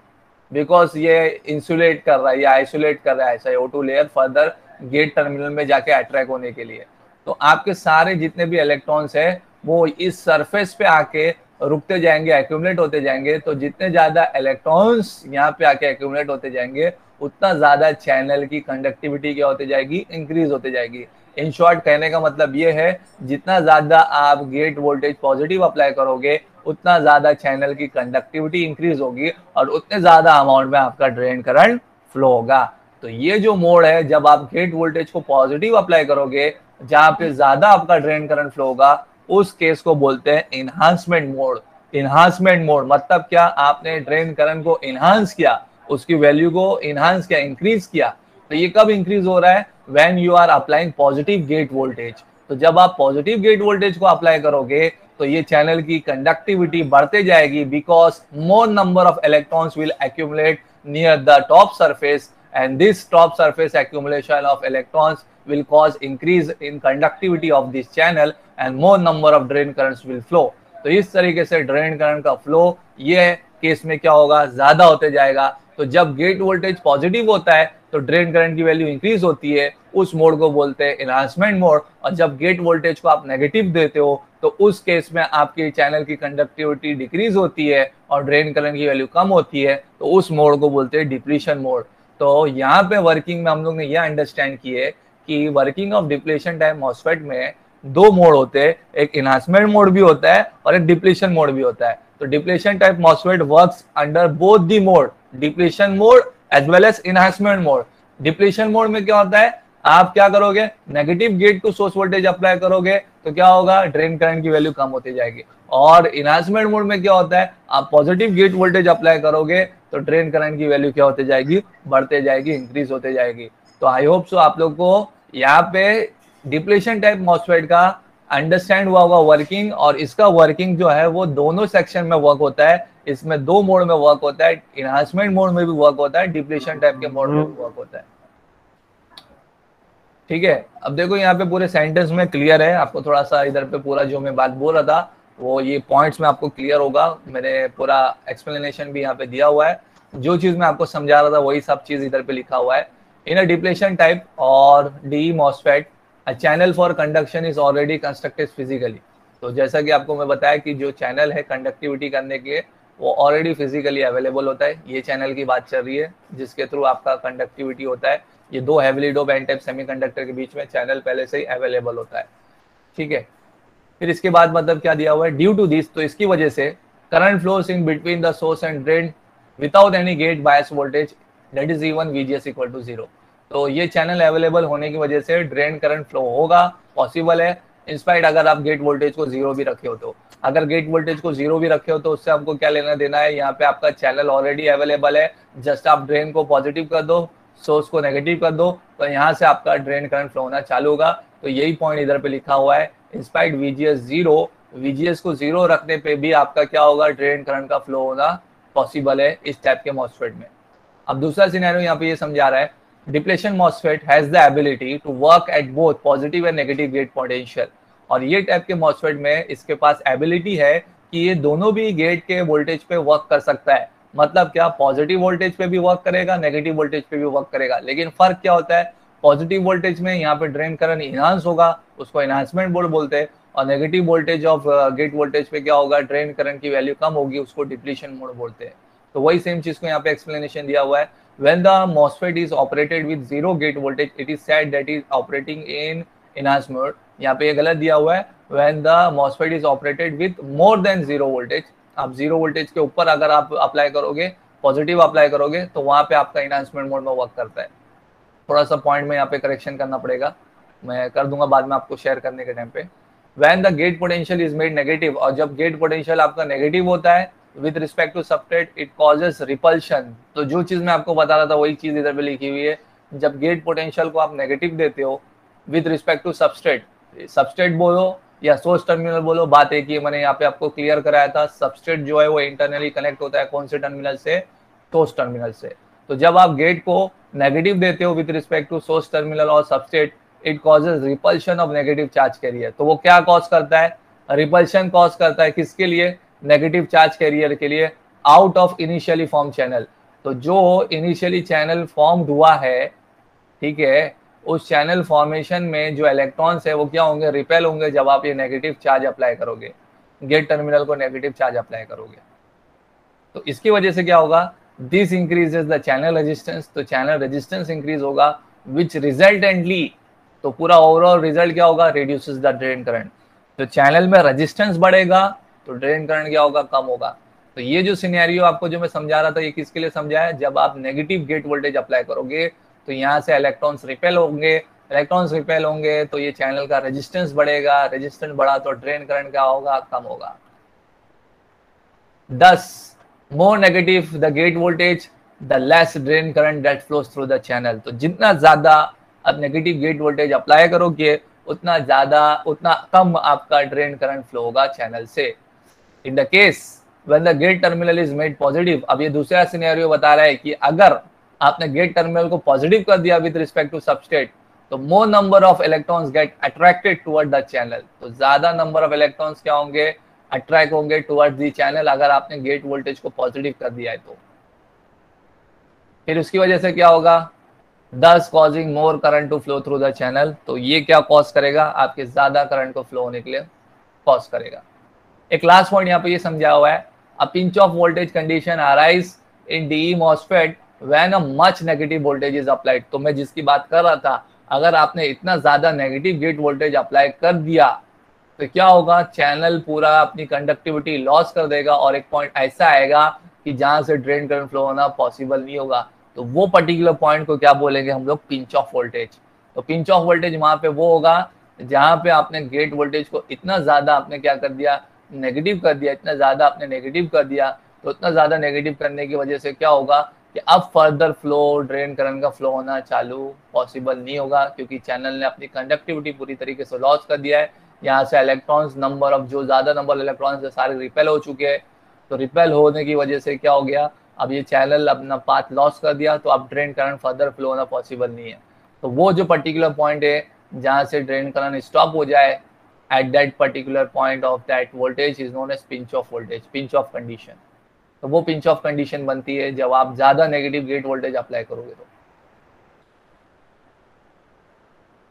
बिकॉज ये इंसुलेट कर रहा है, ये आइसोलेट कर रहा है SiO2 layer further gate terminal में जाके अट्रैक्ट होने के लिए। तो आपके सारे जितने भी इलेक्ट्रॉन्स है वो इस सरफेस पे आके रुकते जाएंगे, एक्यूमुलेट होते जाएंगे। तो जितने ज्यादा इलेक्ट्रॉन्स यहाँ पे आके एक्यूमुलेट होते जाएंगे, उतना ज्यादा चैनल की कंडक्टिविटी क्या होती जाएगी, इंक्रीज होते जाएगी। इन शॉर्ट कहने का मतलब ये है जितना ज्यादा आप गेट वोल्टेज पॉजिटिव अप्लाई करोगे उतना ज्यादा चैनल की कंडक्टिविटी इंक्रीज होगी और उतने ज्यादा अमाउंट में आपका ड्रेन करंट फ्लो होगा। तो ये जो मोड है, जब आप गेट वोल्टेज को पॉजिटिव अप्लाई करोगे जहां पे ज्यादा आपका ड्रेन करंट फ्लो होगा, उस केस को बोलते हैं इनहांसमेंट मोड। इनहांसमेंट मोड मतलब क्या, आपने ड्रेन करंट को इनहांस किया, उसकी वैल्यू को इनहांस किया, इंक्रीज किया। तो ये कब इंक्रीज हो रहा है? When you are applying positive gate voltage. तो जब आप पॉजिटिव गेट वोल्टेज को अप्लाई करोगे तो ये चैनल की कंडक्टिविटी बढ़ते जाएगी, because more number of electrons will accumulate near the top surface and this top surface accumulation of electrons will cause increase in conductivity of this channel and more number of drain currents will flow। तो इस तरीके से ड्रेन करंट का फ्लो ये केस में क्या होगा, ज्यादा होते जाएगा। तो जब गेट वोल्टेज पॉजिटिव होता है तो ड्रेन करंट की वैल्यू इंक्रीज होती है, उस मोड को बोलते हैं एनहांसमेंट मोड। और जब गेट वोल्टेज को आप नेगेटिव देते हो तो उस केस में आपके चैनल की कंडक्टिविटी डिक्रीज होती है और ड्रेन करंट की वैल्यू कम होती है, तो उस मोड को बोलते हैं डिप्लीशन मोड। तो यहाँ पे वर्किंग में हम लोग ने यह अंडरस्टैंड किए कि working of depletion type MOSFET में दो मोड होते हैं, एक इनहांसमेंट मोड भी होता है और एक डिप्लीशन मोड भी होता है। तो depletion type MOSFET works under both the mode, depletion mode as well as enhancement mode. Depletion mode में क्या होता है, आप क्या करोगे, negative gate to source voltage apply करोगे तो क्या होगा, ड्रेन करंट की वैल्यू कम होती जाएगी। और इनहांसमेंट मोड में क्या होता है, आप पॉजिटिव गेट वोल्टेज अप्लाई करोगे तो ड्रेन करंट की वैल्यू क्या होती जाएगी, बढ़ते जाएगी, इंक्रीज होते जाएगी। तो आई होप सो आप लोग को यहाँ पे डिप्लीशन टाइप मॉसफेट का अंडरस्टैंड हुआ होगा वर्किंग। और इसका वर्किंग जो है वो दोनों सेक्शन में वर्क होता है, इसमें दो मोड में वर्क होता है, इनहांसमेंट मोड में भी वर्क होता है, डिप्लीशन टाइप के मोड में भी वर्क होता है। ठीक है, अब देखो यहाँ पे पूरे सेंटेंस में क्लियर है, आपको थोड़ा सा इधर पे पूरा जो मैं बात बोल रहा था वो ये पॉइंट्स में आपको क्लियर होगा। मैंने पूरा एक्सप्लेनेशन भी यहाँ पे दिया हुआ है, जो चीज मैं आपको समझा रहा था वही सब चीज इधर पे लिखा हुआ है। इन अ डिप्लीशन टाइप और D MOSFET a channel for conduction is already constructed physically. तो जैसा कि आपको मैं बताया कि जो चैनल है कंडक्टिविटी करने के वो ऑलरेडी फिजिकली अवेलेबल होता है। ये चैनल की बात चल रही है जिसके थ्रू आपका कंडक्टिविटी होता है। ये दो heavily dope N type semiconductor के बीच में चैनल पहले से ही अवेलेबल होता है। ठीक है, फिर इसके बाद मतलब क्या दिया हुआ है, ड्यू टू दिस, तो इसकी वजह से current flows in between the source and drain without any gate bias voltage that is even VGS equal to 0। तो ये चैनल अवेलेबल होने की वजह से ड्रेन करंट फ्लो होगा, पॉसिबल है, इंस्पाइट अगर आप गेट वोल्टेज को 0 भी रखे हो तो। अगर गेट वोल्टेज को 0 भी रखे हो तो उससे हमको क्या लेना देना है, यहाँ पे आपका चैनल ऑलरेडी अवेलेबल है, जस्ट आप ड्रेन को पॉजिटिव कर दो, सोर्स को नेगेटिव कर दो, तो यहाँ से आपका ड्रेन करंट फ्लो होना चालू होगा। तो यही पॉइंट इधर पे लिखा हुआ है, इंस्पाइट VGS 0, VGS को 0 रखने पे भी आपका क्या होगा, ड्रेन करंट का फ्लो होना पॉसिबल है इस टाइप के मॉसफेट में। अब दूसरा सिनेरियो यहाँ पे ये समझा रहा है, depletion MOSFET has the ability to work at both positive and negative gate potential. और ये टाइप के मॉसफेट में इसके पास एबिलिटी है कि ये दोनों भी गेट के वोल्टेज पे वर्क कर सकता है। मतलब क्या, पॉजिटिव वोल्टेज पे भी वर्क करेगा, नेगेटिव वोल्टेज पे भी वर्क करेगा। लेकिन फर्क क्या होता है, पॉजिटिव वोल्टेज में यहाँ पे ड्रेन करंट इनहांस होगा, उसको इनहांसमेंट मोड बोलते हैं, और negative voltage of gate voltage पे क्या होगा, ड्रेन करंट की वैल्यू कम होगी, उसको डिप्लीशन मोड बोलते हैं। तो वही सेम चीज को यहाँ पे एक्सप्लेनेशन दिया हुआ है। When the MOSFET is operated with zero gate voltage, it is said that is operating in enhanced mode। यहाँ पे ये गलत दिया हुआ है, when the MOSFET is operated with more than zero voltage। आप जीरो वोल्टेज के ऊपर अगर आप अप्लाई करोगे, पॉजिटिव अप्लाई करोगे, तो वहां पे आपका इनहांसमेंट मोड में वर्क करता है। थोड़ा सा पॉइंट में यहाँ पे करेक्शन करना पड़ेगा, मैं कर दूंगा बाद में आपको शेयर करने के टाइम पे। When the gate potential is made negative, और जब गेट पोटेंशियल आपका नेगेटिव होता है with respect to substrate, it causes repulsion। तो जो चीज मैं आपको बता रहा था वही चीज इधर पे लिखी हुई है। जब गेट पोटेंशियल को आप नेगेटिव देते हो with respect to substrate, substrate बोलो या सोर्स टर्मिनल बोलो, बात एक ही है। मैंने यहाँ पे आपको क्लियर कराया था, सबस्ट्रेट जो है वो इंटरनली कनेक्ट होता है कौन से टर्मिनल से, सोर्स टर्मिनल से। तो जब आप गेट को नेगेटिव देते हो with respect to source terminal और substrate, it causes repulsion of negative charge carrier. तो वो क्या कॉज करता है, रिपल्शन कॉज करता है किसके लिए, नेगेटिव चार्ज कैरियर के लिए, out of initially form channel. तो जो इनिशियली चैनल फॉर्म हुआ है, ठीक है, उस चैनल फॉर्मेशन में जो इलेक्ट्रॉन्स है वो क्या होंगे, रिपेल होंगे जब आप ये नेगेटिव चार्ज अप्लाई करोगे, गेट टर्मिनल को नेगेटिव चार्ज अप्लाई करोगे। तो इसकी वजह से क्या होगा, this increases the channel resistance. तो चैनल रेजिस्टेंस इंक्रीज होगा, विच रिजल्टेंटली तो पूरा ओवरऑल रिजल्ट क्या होगा, रिड्यूसेस द ड्रेन करंट। तो चैनल में रेजिस्टेंस बढ़ेगा तो ड्रेन करंट क्या होगा, कम होगा। तो ये जो सिनेरियो आपको जो मैं समझा रहा था, ये किसके लिए समझाया, जब आप नेगेटिव गेट वोल्टेज अप्लाई करोगे तो यहाँ से इलेक्ट्रॉन्स रिपेल होंगे, इलेक्ट्रॉन्स रिपेल होंगे तो ये चैनल का रेजिस्टेंस बढ़ेगा, रेजिस्टेंस बढ़ा तो ड्रेन करंट क्या होगा, कम होगा। 10 more negative the gate voltage, the less drain current that flows through the channel। तो जितना ज्यादा आप नेगेटिव गेट वोल्टेज अप्लाई करोगे उतना कम आपका ड्रेन करंट फ्लो होगा चैनल से। In the case when the gate terminal is made positive, अब ये दूसरा सिनेरियो बता रहा है कि अगर आपने गेट टर्मिनल को पॉजिटिव कर दिया विद रिस्पेक्ट टू सबस्ट्रेट, तो मोर number of electrons get attracted toward the channel. तो ज्यादा नंबर ऑफ इलेक्ट्रॉन्स क्या होंगे, अट्रैक्ट होंगे टुवर्ड्स दी चैनल, अगर आपने गेट वोल्टेज को पॉजिटिव कर दिया है तो। फिर उसकी वजह से क्या होगा, thus causing more current to flow through the channel. तो ये क्या कॉज करेगा, आपके ज्यादा करंट को फ्लो होने के लिए कॉज करेगा। एक लास्ट पॉइंट यहाँ पे ये समझा हुआ है, a pinch off voltage condition arise in the MOSFET when a much negative voltage is applied. तो मैं जिसकी बात कर रहा था, अगर आपने इतना ज्यादा नेगेटिव गेट वोल्टेज अप्लाई कर दिया तो क्या होगा, चैनल पूरा अपनी कंडक्टिविटी लॉस कर देगा और एक पॉइंट ऐसा आएगा कि जहां से ड्रेन करंट फ्लो होना पॉसिबल नहीं होगा। तो वो पर्टिकुलर पॉइंट को क्या बोलेंगे हम लोग, पिंच ऑफ वोल्टेज। तो पिंच ऑफ वोल्टेज वहां पे वो होगा जहां पे आपने गेट वोल्टेज को इतना ज्यादा आपने क्या कर दिया, नेगेटिव कर दिया, इतना ज्यादा आपने नेगेटिव कर दिया। तो इतना ज्यादा नेगेटिव करने की वजह से क्या होगा कि अब फर्दर फ्लो, ड्रेन करंट का फ्लो होना चालू पॉसिबल नहीं होगा, क्योंकि चैनल ने अपनी कंडक्टिविटी पूरी तरीके से लॉस कर दिया है। यहाँ से इलेक्ट्रॉन्स, नंबर ऑफ जो ज्यादा नंबर इलेक्ट्रॉन्स है सारे रिपेल हो चुके हैं। तो रिपेल होने की वजह से क्या हो गया, अब ये चैनल अपना पाथ लॉस कर दिया, तो अब ड्रेन करंट फर्दर फ्लो होना पॉसिबल नहीं है। तो वो जो पर्टिकुलर पॉइंट है जहाँ से ड्रेन करंट स्टॉप हो जाए, at that particular point of that voltage is known as pinch off voltage, pinch off condition. तो वो पिंच ऑफ कंडीशन बनती है जब आप ज्यादा नेगेटिव गेट वोल्टेज अप्लाई करोगे तो।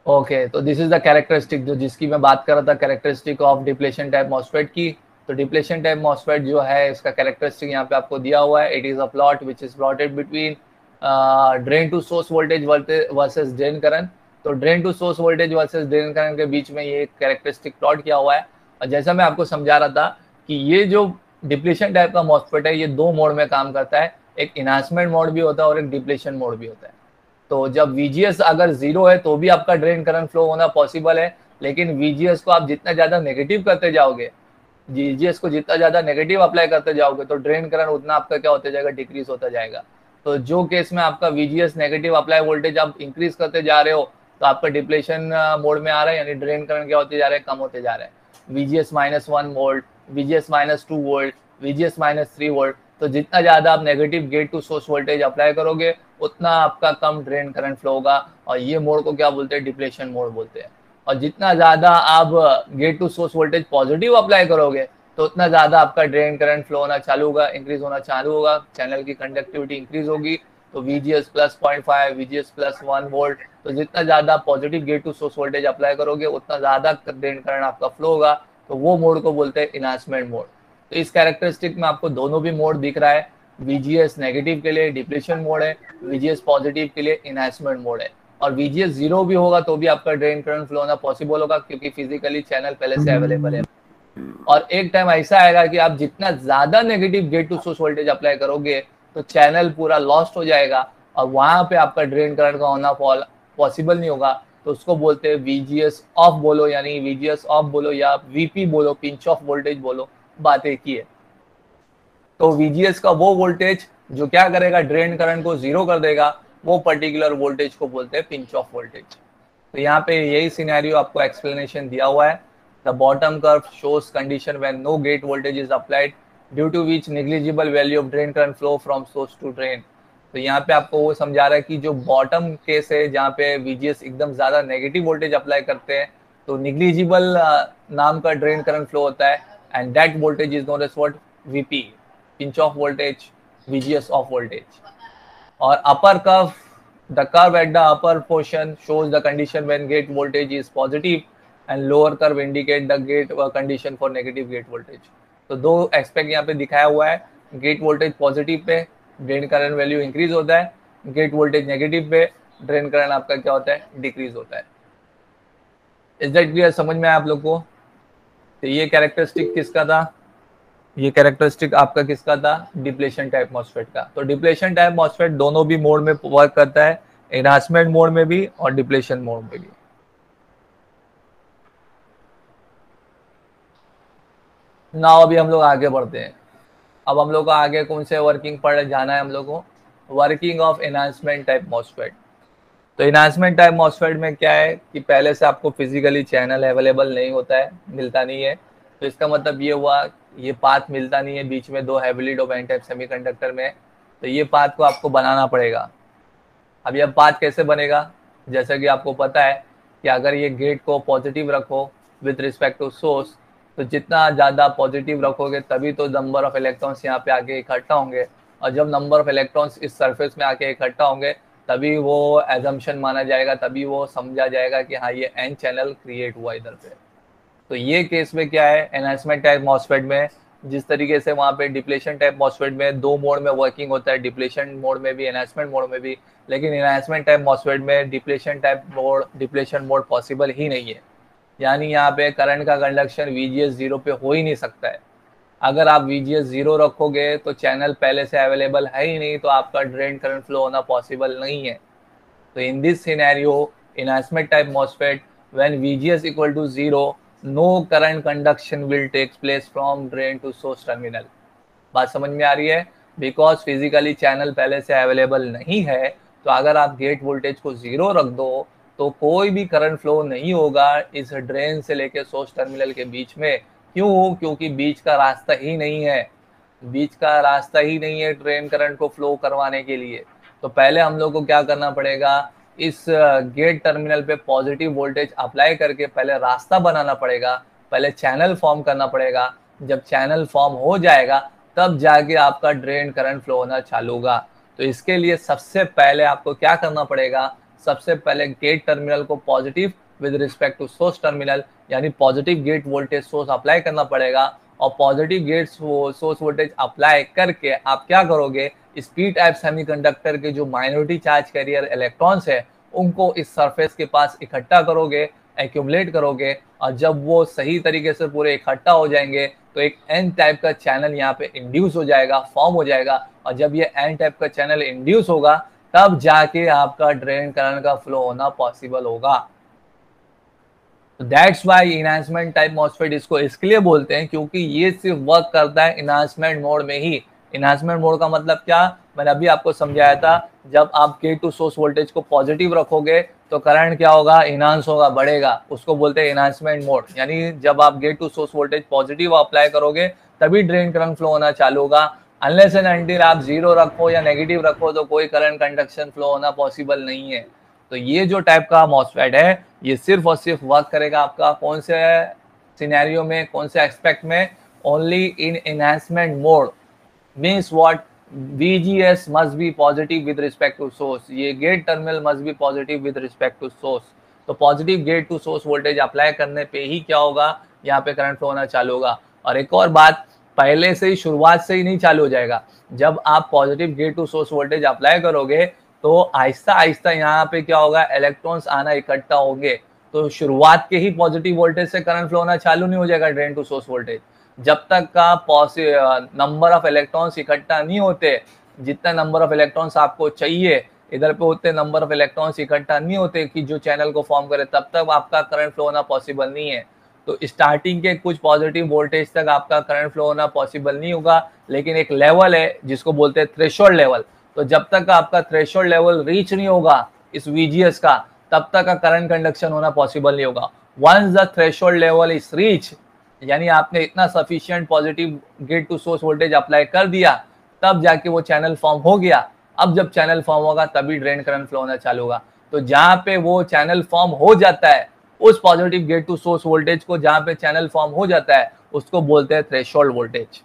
ओके, तो दिस इज द कैरेक्टरिस्टिक जो जिसकी मैं बात कर रहा था, characteristic of depletion type MOSFET की। तो डिप्लेशन टाइप मॉसफेट जो है इसका कैरेक्टरिस्टिक यहाँ पे आपको दिया हुआ है। It is a plot which is plotted between drain to source voltage versus drain current. तो drain to source voltage versus drain current के बीच में ये कैरेक्टरिस्टिक प्लॉट किया हुआ है। और जैसा मैं आपको समझा रहा था कि ये जो डिप्लेशन टाइप का मॉसफेट है ये दो मोड में काम करता है, एक इनहांसमेंट मोड भी होता है और एक डिप्लेशन मोड भी होता है। तो जब VGS अगर 0 है तो भी आपका ड्रेन करंट फ्लो होना पॉसिबल है, लेकिन VGS को आप जितना ज्यादा नेगेटिव करते जाओगे, VGS को जितना ज्यादा नेगेटिव अप्लाई करते जाओगे तो ड्रेन करंट उतना आपका क्या होता जाएगा, डिक्रीज होता जाएगा। तो जो केस में आपका VGS नेगेटिव अप्लाई वोल्टेज आप इंक्रीज करते जा रहे हो तो आपका डिप्लेशन मोड में आ रहा है, यानी ड्रेन करंट क्या होते जा रहा है, कम होते जा रहा है। VGS -1 volt, VGS -2 volt, VGS -3 volt. तो जितना ज्यादा आप negative gate to source voltage apply करोगे उतना आपका कम ड्रेन करंट फ्लो होगा, और ये मोड को क्या बोलते हैं, डिप्लेशन मोड बोलते हैं। और जितना ज्यादा आप gate to source voltage positive apply करोगे तो उतना ज्यादा आपका ड्रेन करंट फ्लो होना चालू होगा, इंक्रीज होना चालू होगा, चैनल की कंडक्टिविटी इंक्रीज होगी। तो VGS +0.5, VGS +1 वोल्ट। तो जितना ज्यादा positive gate to source voltage apply करोगे उतना ज्यादा ड्रेन करंट आपका फ्लो होगा। तो वो मोड को बोलते हैं इनहांसमेंट मोड। तो इस कैरेक्टरिस्टिक में आपको दोनों भी मोड दिख रहा है, VGS नेगेटिव के लिए डिप्लेशन मोड है, VGS पॉजिटिव के लिए इनहांसमेंट मोड है। और VGS 0 भी होगा तो भी आपका ड्रेन करंट फ्लो होना पॉसिबल होगा, क्योंकि फिजिकली चैनल पहले से अवेलेबल है। और एक टाइम ऐसा आएगा कि आप जितना ज्यादा negative gate to source voltage apply करोगे तो चैनल पूरा लॉस्ट हो जाएगा और वहां पे आपका ड्रेन करंट का होना पॉसिबल नहीं होगा। तो उसको बोलते हैं VGS ऑफ बोलो, यानी VGS ऑफ बोलो या VP बोलो, पिंच ऑफ वोल्टेज बोलो, बात एक ही है। तो VGS का वो वोल्टेज जो क्या करेगा, ड्रेन करंट को 0 कर देगा, वो पर्टिकुलर वोल्टेज को बोलते हैं पिंच ऑफ वोल्टेज। तो यहाँ पे यही सिनेरियो आपको एक्सप्लेनेशन दिया हुआ है। The bottom curve shows condition when no gate voltage is applied due to which negligible value of drain current flow from source to drain. तो यहाँ पे आपको वो समझा रहा है कि जो बॉटम केस है जहाँ पे VGS एकदम ज्यादा नेगेटिव वोल्टेज अप्लाई करते हैं तो नेग्लिजिबल नाम का ड्रेन करंट फ्लो होता है, and that voltage is known as what, VP, pinch off voltage, VGS off voltage. Or upper curve, the curve at the upper portion shows the condition when gate voltage is positive, and lower curve indicate the gate condition for negative gate voltage. तो दो एस्पेक्ट यहाँ पे दिखाया हुआ है, gate voltage positive pay drain current value increase होता है, गेट वोल्टेज नेगेटिव पे ड्रेन करंट आपका क्या होता है, डिक्रीज होता है। Is that clear? समझ में आया आप लोग को? तो ये कैरेक्टरिस्टिक किसका था? ये कैरेक्टरिस्टिक आपका किसका था? डिप्लेशन टाइप मॉसफेट का। तो डिप्लेशन टाइप मॉसफेट दोनों भी मोड में वर्क करता है, एनहांसमेंट मोड में भी और डिप्लेशन मोड में भी। ना अभी हम लोग आगे बढ़ते हैं। अब हम लोग को आगे कौन से वर्किंग पर जाना है? हम लोग को working of enhancement type MOSFET. तो एनहांसमेंट टाइप मॉसफेट में क्या है कि पहले से आपको फिजिकली चैनल अवेलेबल नहीं होता है, मिलता नहीं है। तो इसका मतलब ये हुआ, ये पाथ मिलता नहीं है बीच में दो हेविली डोपेन टाइप सेमीकंडक्टर में। तो ये पाथ को आपको बनाना पड़ेगा। अब यह पाथ कैसे बनेगा? जैसा कि आपको पता है कि अगर ये गेट को पॉजिटिव रखो विथ रिस्पेक्ट टू सोर्स, तो जितना ज़्यादा पॉजिटिव रखोगे तभी तो नंबर ऑफ इलेक्ट्रॉन्स यहाँ पे आके इकट्ठा होंगे, और जब नंबर ऑफ इलेक्ट्रॉन्स इस सरफेस में आके इकट्ठा होंगे तभी वो एजम्पशन माना जाएगा, तभी वो समझा जाएगा कि हाँ ये एन चैनल क्रिएट हुआ इधर पे। तो ये केस में क्या है, एनहांसमेंट टाइप मॉसफेट में जिस तरीके से वहाँ पे डिप्लेशन टाइप मॉसफेट में दो मोड में वर्किंग होता है, डिप्लेशन मोड में भी एनहांसमेंट मोड में भी, लेकिन एनहांसमेंट टाइप मॉसफेट में डिप्लेशन मोड पॉसिबल ही नहीं है। यानी यहाँ पे करंट का कंडक्शन VGS 0 पे हो ही नहीं सकता है। अगर आप VGS 0 रखोगे तो चैनल पहले से अवेलेबल है ही नहीं, तो आपका ड्रेन करंट फ्लो होना पॉसिबल नहीं है। तो in this scenario enhancement type MOSFET when VGS equal to 0 no current conduction will takes place from drain to source terminal. बात समझ में आ रही है? बिकॉज फिजिकली चैनल पहले से अवेलेबल नहीं है, तो अगर आप गेट वोल्टेज को 0 रख दो तो कोई भी करंट फ्लो नहीं होगा इस ड्रेन से लेके सोर्स टर्मिनल के बीच में। क्यों? क्योंकि बीच का रास्ता ही नहीं है, बीच का रास्ता ही नहीं है ड्रेन करंट को फ्लो करवाने के लिए। तो पहले हम लोग को क्या करना पड़ेगा, इस गेट टर्मिनल पे पॉजिटिव वोल्टेज अप्लाई करके पहले रास्ता बनाना पड़ेगा, पहले चैनल फॉर्म करना पड़ेगा। जब चैनल फॉर्म हो जाएगा तब जाके आपका ड्रेन करंट फ्लो होना चालू होगा। तो इसके लिए सबसे पहले आपको क्या करना पड़ेगा, सबसे पहले गेट टर्मिनल को positive with respect to source terminal, यानी positive gate voltage source apply करना पड़ेगा। और positive gate source voltage apply करके आप क्या करोगे, स्पी टाइप सेमीकंडक्टर के जो माइनॉरिटी चार्ज कैरियर इलेक्ट्रॉन्स है उनको इस सरफेस के पास इकट्ठा करोगे, एक्यूमुलेट करोगे, और जब वो सही तरीके से पूरे इकट्ठा हो जाएंगे तो एक एन टाइप का चैनल यहाँ पे इंड्यूस हो जाएगा, फॉर्म हो जाएगा। और जब ये एन टाइप का चैनल इंड्यूस होगा तब जाके आपका ड्रेन करंट का फ्लो होना पॉसिबल होगा। That's why enhancement type MOSFET इसको इसलिए बोलते हैं क्योंकि ये सिर्फ वर्क करता है एनहांसमेंट मोड में ही। एनहांसमेंट मोड का मतलब क्या, मैंने अभी आपको समझाया था, जब आप गेट टू सोर्स वोल्टेज को पॉजिटिव रखोगे तो करंट क्या होगा, इनहांस होगा, बढ़ेगा, उसको बोलते हैं एनहांसमेंट मोड। यानी जब आप gate to source voltage positive apply करोगे तभी ड्रेन करंट फ्लो होना चालू होगा। अनलेस एंड अनटिल आप 0 रखो या नेगेटिव रखो तो कोई करंट कंडक्शन फ्लो होना पॉसिबल नहीं है। तो ये जो टाइप का मॉसफेट है ये सिर्फ और सिर्फ वर्क करेगा आपका कौन से सिनेरियो में, कौन से एस्पेक्ट में, only in enhancement mode. Means what, VGS must be positive with respect to source, ये gate terminal must be positive with respect to source. तो positive gate to source voltage apply करने पे ही क्या होगा, यहाँ पे करंट फ्लो होना चालू होगा। और एक और बात, पहले से ही शुरुआत से ही नहीं चालू हो जाएगा। जब आप positive gate to source voltage apply करोगे तो आहिस्ता आहिस्ता यहाँ पे क्या होगा, इलेक्ट्रॉन्स आना इकट्ठा होंगे। तो शुरुआत के ही पॉजिटिव वोल्टेज से करंट फ्लो होना चालू नहीं हो जाएगा ड्रेन टू सोर्स वोल्टेज। जब तक का नंबर ऑफ इलेक्ट्रॉन्स इकट्ठा नहीं होते, जितना नंबर ऑफ इलेक्ट्रॉन्स आपको चाहिए इधर पे उतने नंबर ऑफ इलेक्ट्रॉन्स इकट्ठा नहीं होते कि जो चैनल को फॉर्म करे, तब तक आपका करंट फ्लो होना पॉसिबल नहीं है। तो स्टार्टिंग के कुछ पॉजिटिव वोल्टेज तक आपका करंट फ्लो होना पॉसिबल नहीं होगा, लेकिन एक लेवल है जिसको बोलते हैं थ्रेशोल्ड लेवल। तो जब तक आपका थ्रेशोल्ड लेवल रीच नहीं होगा इस VGS का, तब तक का करंट कंडक्शन होना पॉसिबल नहीं होगा। Once the threshold level is reach, यानी आपने इतना sufficient positive gate to source voltage apply कर दिया, तब जाके वो चैनल फॉर्म हो गया। अब जब चैनल फॉर्म होगा तभी ड्रेन करंट फ्लो होना चालू होगा। तो जहां पे वो चैनल फॉर्म हो जाता है, उस positive gate to source voltage को जहां पे चैनल फॉर्म हो जाता है उसको बोलते हैं थ्रेशोल्ड वोल्टेज।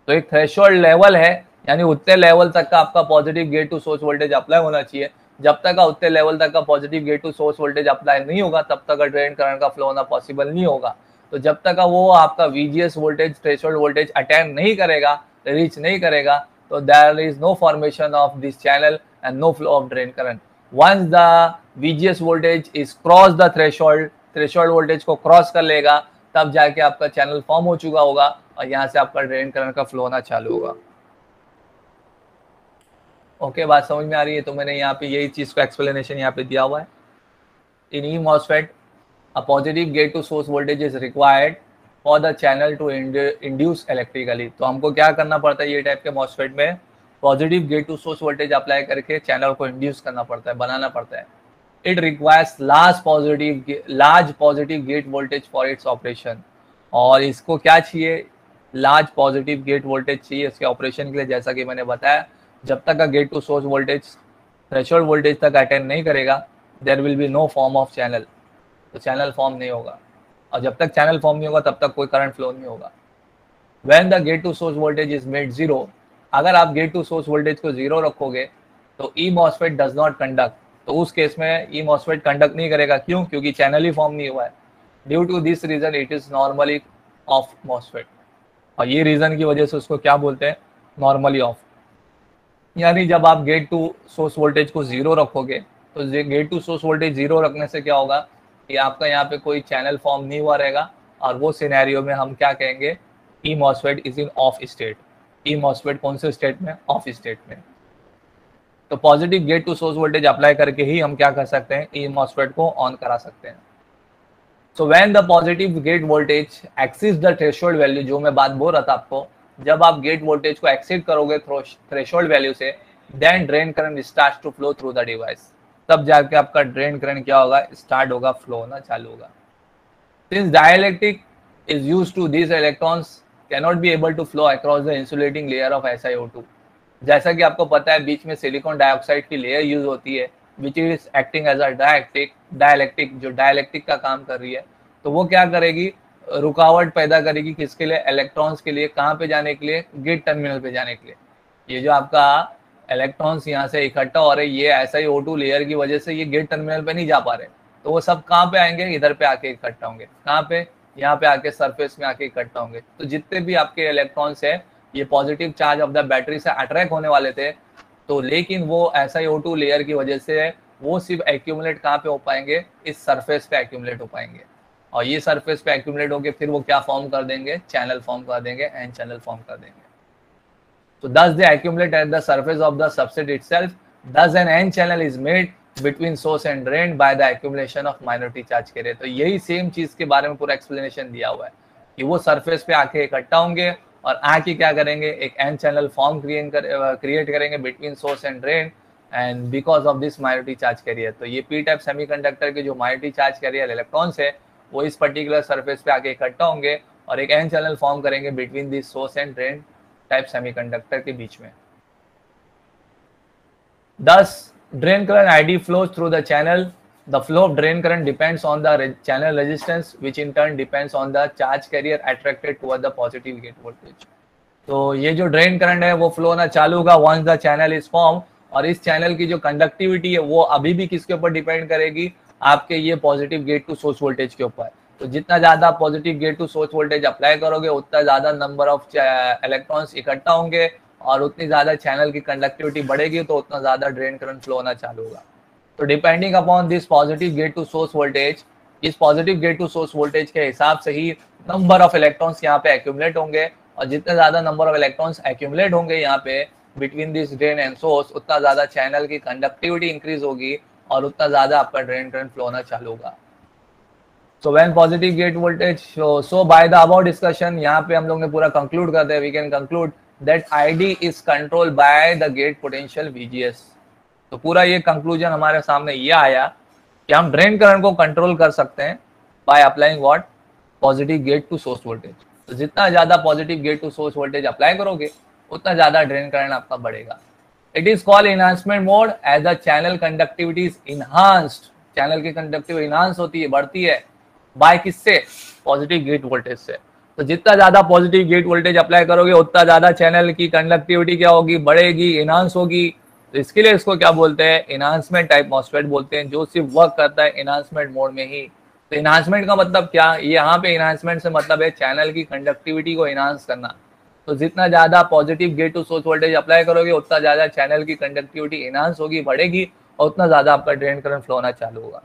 तो एक थ्रेशोल्ड लेवल है, यानी उतने लेवल तक का आपका positive gate to source voltage apply होना चाहिए। जब तक का उतने लेवल तक का positive gate to source voltage apply नहीं होगा तब तक का ड्रेन करंट का फ्लो होना पॉसिबल नहीं होगा। तो जब तक का वो आपका VGS voltage threshold voltage attain नहीं करेगा, रीच नहीं करेगा, तो there is no formation of this channel and no flow of drain current. Once the VGS voltage is cross the threshold, threshold voltage को क्रॉस कर लेगा तब जाके आपका चैनल फॉर्म हो चुका होगा और यहाँ से आपका ड्रेन करंट का फ्लो होना चालू होगा। ओके, बात समझ में आ रही है? तो मैंने यहाँ पे यही चीज को एक्सप्लेनेशन यहाँ पे दिया हुआ है। इन ई MOSFET a positive gate to source voltage is required for the channel to induce electrically। तो हमको क्या करना पड़ता है ये टाइप के मॉसफेट में, positive gate to source voltage apply करके चैनल को इंड्यूस करना पड़ता है, बनाना पड़ता है। It requires large positive gate voltage for its operation. और इसको क्या चाहिए? लार्ज पॉजिटिव गेट वोल्टेज चाहिए इसके ऑपरेशन के लिए। जैसा कि मैंने बताया, जब तक का gate to source voltage threshold voltage तक अटेंड नहीं करेगा, there will be no form of channel, तो चैनल फॉर्म नहीं होगा। और जब तक चैनल फॉर्म नहीं होगा तब तक कोई करंट फ्लो नहीं होगा। When the gate to source voltage is made zero, अगर आप गेट टू सोर्स वोल्टेज को जीरो रखोगे तो E MOSFET does not conduct, तो उस केस में ई मॉसफेट कंडक्ट नहीं करेगा। क्यों? क्योंकि चैनल ही फॉर्म नहीं हुआ है। Due to this reason it is normally off MOSFET, और ये रीजन की वजह से उसको क्या बोलते हैं? Normally off. यानी जब आप गेट टू सोर्स वोल्टेज को जीरो रखोगे तो gate to source voltage zero रखने से क्या होगा कि आपका यहाँ पे कोई चैनल फॉर्म नहीं हुआ रहेगा, और वो सिनेरियो में हम क्या कहेंगे? E MOSFET is in off state. E MOSFET कौन से स्टेट में? ऑफ स्टेट में। तो positive gate to source voltage apply करके ही हम क्या कर सकते हैं? ई मॉसफेट को ऑन करा सकते हैं। So when the positive gate voltage exceeds the threshold value, जो मैं बात बोल रहा था आपको, जब आप गेट वोल्टेज को एक्सीड करोगे थ्रेशोल्ड वैल्यू से, then drain current starts to flow through the device, तब जाके आपका ड्रेन करंट क्या होगा? स्टार्ट होगा, फ्लो होना चालू होगा। Since dielectric is used to, this electrons cannot be able to flow across the insulating layer of SiO2। जैसा कि आपको पता है बीच में सिलिकॉन डाइऑक्साइड की लेयर यूज होती है which is acting as a dielectric, जो डाइलेक्ट्रिक का काम कर रही है। तो वो क्या करेगी? रुकावट पैदा करेगी किसके लिए? इलेक्ट्रॉन्स के लिए। कहाँ पे जाने के लिए? गेट टर्मिनल पे जाने के लिए। ये जो आपका इलेक्ट्रॉन्स यहाँ से इकट्ठा हो रहे, ये SiO2 लेयर की वजह से ये गेट टर्मिनल पे नहीं जा पा रहे, तो वो सब कहाँ पे आएंगे? इधर पे आके इकट्ठा होंगे। कहाँ पे? यहाँ पे आके सरफेस में आके इकट्ठा होंगे। तो जितने भी आपके इलेक्ट्रॉन्स है ये positive charge of the battery से अट्रैक्ट होने वाले थे, तो लेकिन वो SiO2 लेयर की वजह से वो सिर्फ एक्यूमुलेट कहाँ पे हो पाएंगे? इस सरफेस पे एक्यूमुलेट हो पाएंगे। और ये सरफेस पे एक्यूमुलेट होके फिर वो क्या फॉर्म कर देंगे? चैनल फॉर्म कर देंगे, एन चैनल फॉर्म कर देंगे। So thus they accumulate at the surface of the substrate itself. Thus an N channel is made between source and drain by the accumulation of minority charge carrier। तो यही सेम चीज के बारे में पूरा एक्सप्लेनेशन दिया हुआ है कि वो सरफेस पे आके इकट्ठा होंगे और आके क्या करेंगे? एक N चैनल फॉर्म क्रिएट करेंगे between source and drain, and because of this minority charge carrier. तो ये पी टाइप सेमीकंडक्टर के जो माइनॉरिटी चार्ज कैरियर इलेक्ट्रॉन्स है वो इस पर्टिकुलर सरफेस पे आके इकट्ठा होंगे और एक N चैनल फॉर्म करेंगे between this source and drain type semiconductor के बीच में। Thus, drain current ID flows through the channel. The flow of drain current depends on the channel resistance, which in turn depends on the charge carrier attracted toward the positive gate voltage। तो ये जो ड्रेन करंट है वो फ्लो होना चालू होगा once the channel is formed, और इस चैनल की जो कंडक्टिविटी है वो अभी भी किसके ऊपर डिपेंड करेगी? आपके ये positive gate to source voltage के ऊपर। तो जितना ज्यादा positive gate to source voltage apply करोगे उतना ज्यादा नंबर ऑफ इलेक्ट्रॉन्स इकट्ठा होंगे और उतनी ज्यादा चैनल की कंडक्टिविटी बढ़ेगी, तो उतना ज्यादा ड्रेन करंट फ्लो होना चालू होगा। तो depending upon this positive gate to source voltage, इस positive gate to source voltage के हिसाब से ही नंबर ऑफ इलेक्ट्रॉन्स यहाँ पे एक्यूमुलेट होंगे, और जितने ज्यादा नंबर ऑफ इलेक्ट्रॉन्स एक्यूमुलेट होंगे यहाँ पे between this drain and source, उतना ज्यादा चैनल की कंडक्टिविटी इंक्रीज होगी और उतना ज्यादा आपका ड्रेन करंट फ्लो होना चालू होगा। So when positive gate voltage, so by the above discussion, यहाँ पे हम लोग ने पूरा कंक्लूड करते हैं, we can conclude that ID is controlled by the gate potential VGS। तो पूरा ये कंक्लूजन हमारे सामने ये आया कि हम ड्रेन करंट को कंट्रोल कर सकते हैं by applying what? Positive gate to source voltage. तो जितना ज्यादा positive gate to source voltage apply करोगे उतना ज्यादा ड्रेन करंट आपका बढ़ेगा। It is called enhancement mode as the channel conductivity is enhanced. Channel की कंडक्टिविटी इनहांस होती है, बढ़ती है, बाय किससे? पॉजिटिव गेट वोल्टेज से। तो जितना ज्यादा पॉजिटिव गेट वोल्टेज अप्लाई करोगे उतना ज्यादा चैनल की कंडक्टिविटी क्या होगी? बढ़ेगी, इनहांस होगी। तो इसके लिए इसको क्या बोलते हैं? इनहांसमेंट टाइप मॉसफेट बोलते हैं, जो सिर्फ वर्क करता है इनहांसमेंट मोड में ही। तो इनहांसमेंट का मतलब क्या? यहाँ पे इनहांसमेंट से मतलब है चैनल की कंडक्टिविटी को इनहांस करना। तो जितना ज्यादा positive gate to source voltage apply करोगे उतना ज्यादा चैनल की कंडक्टिविटी इनहांस होगी, बढ़ेगी, और उतना ज्यादा आपका ड्रेन करंट फ्लो होना चालू होगा।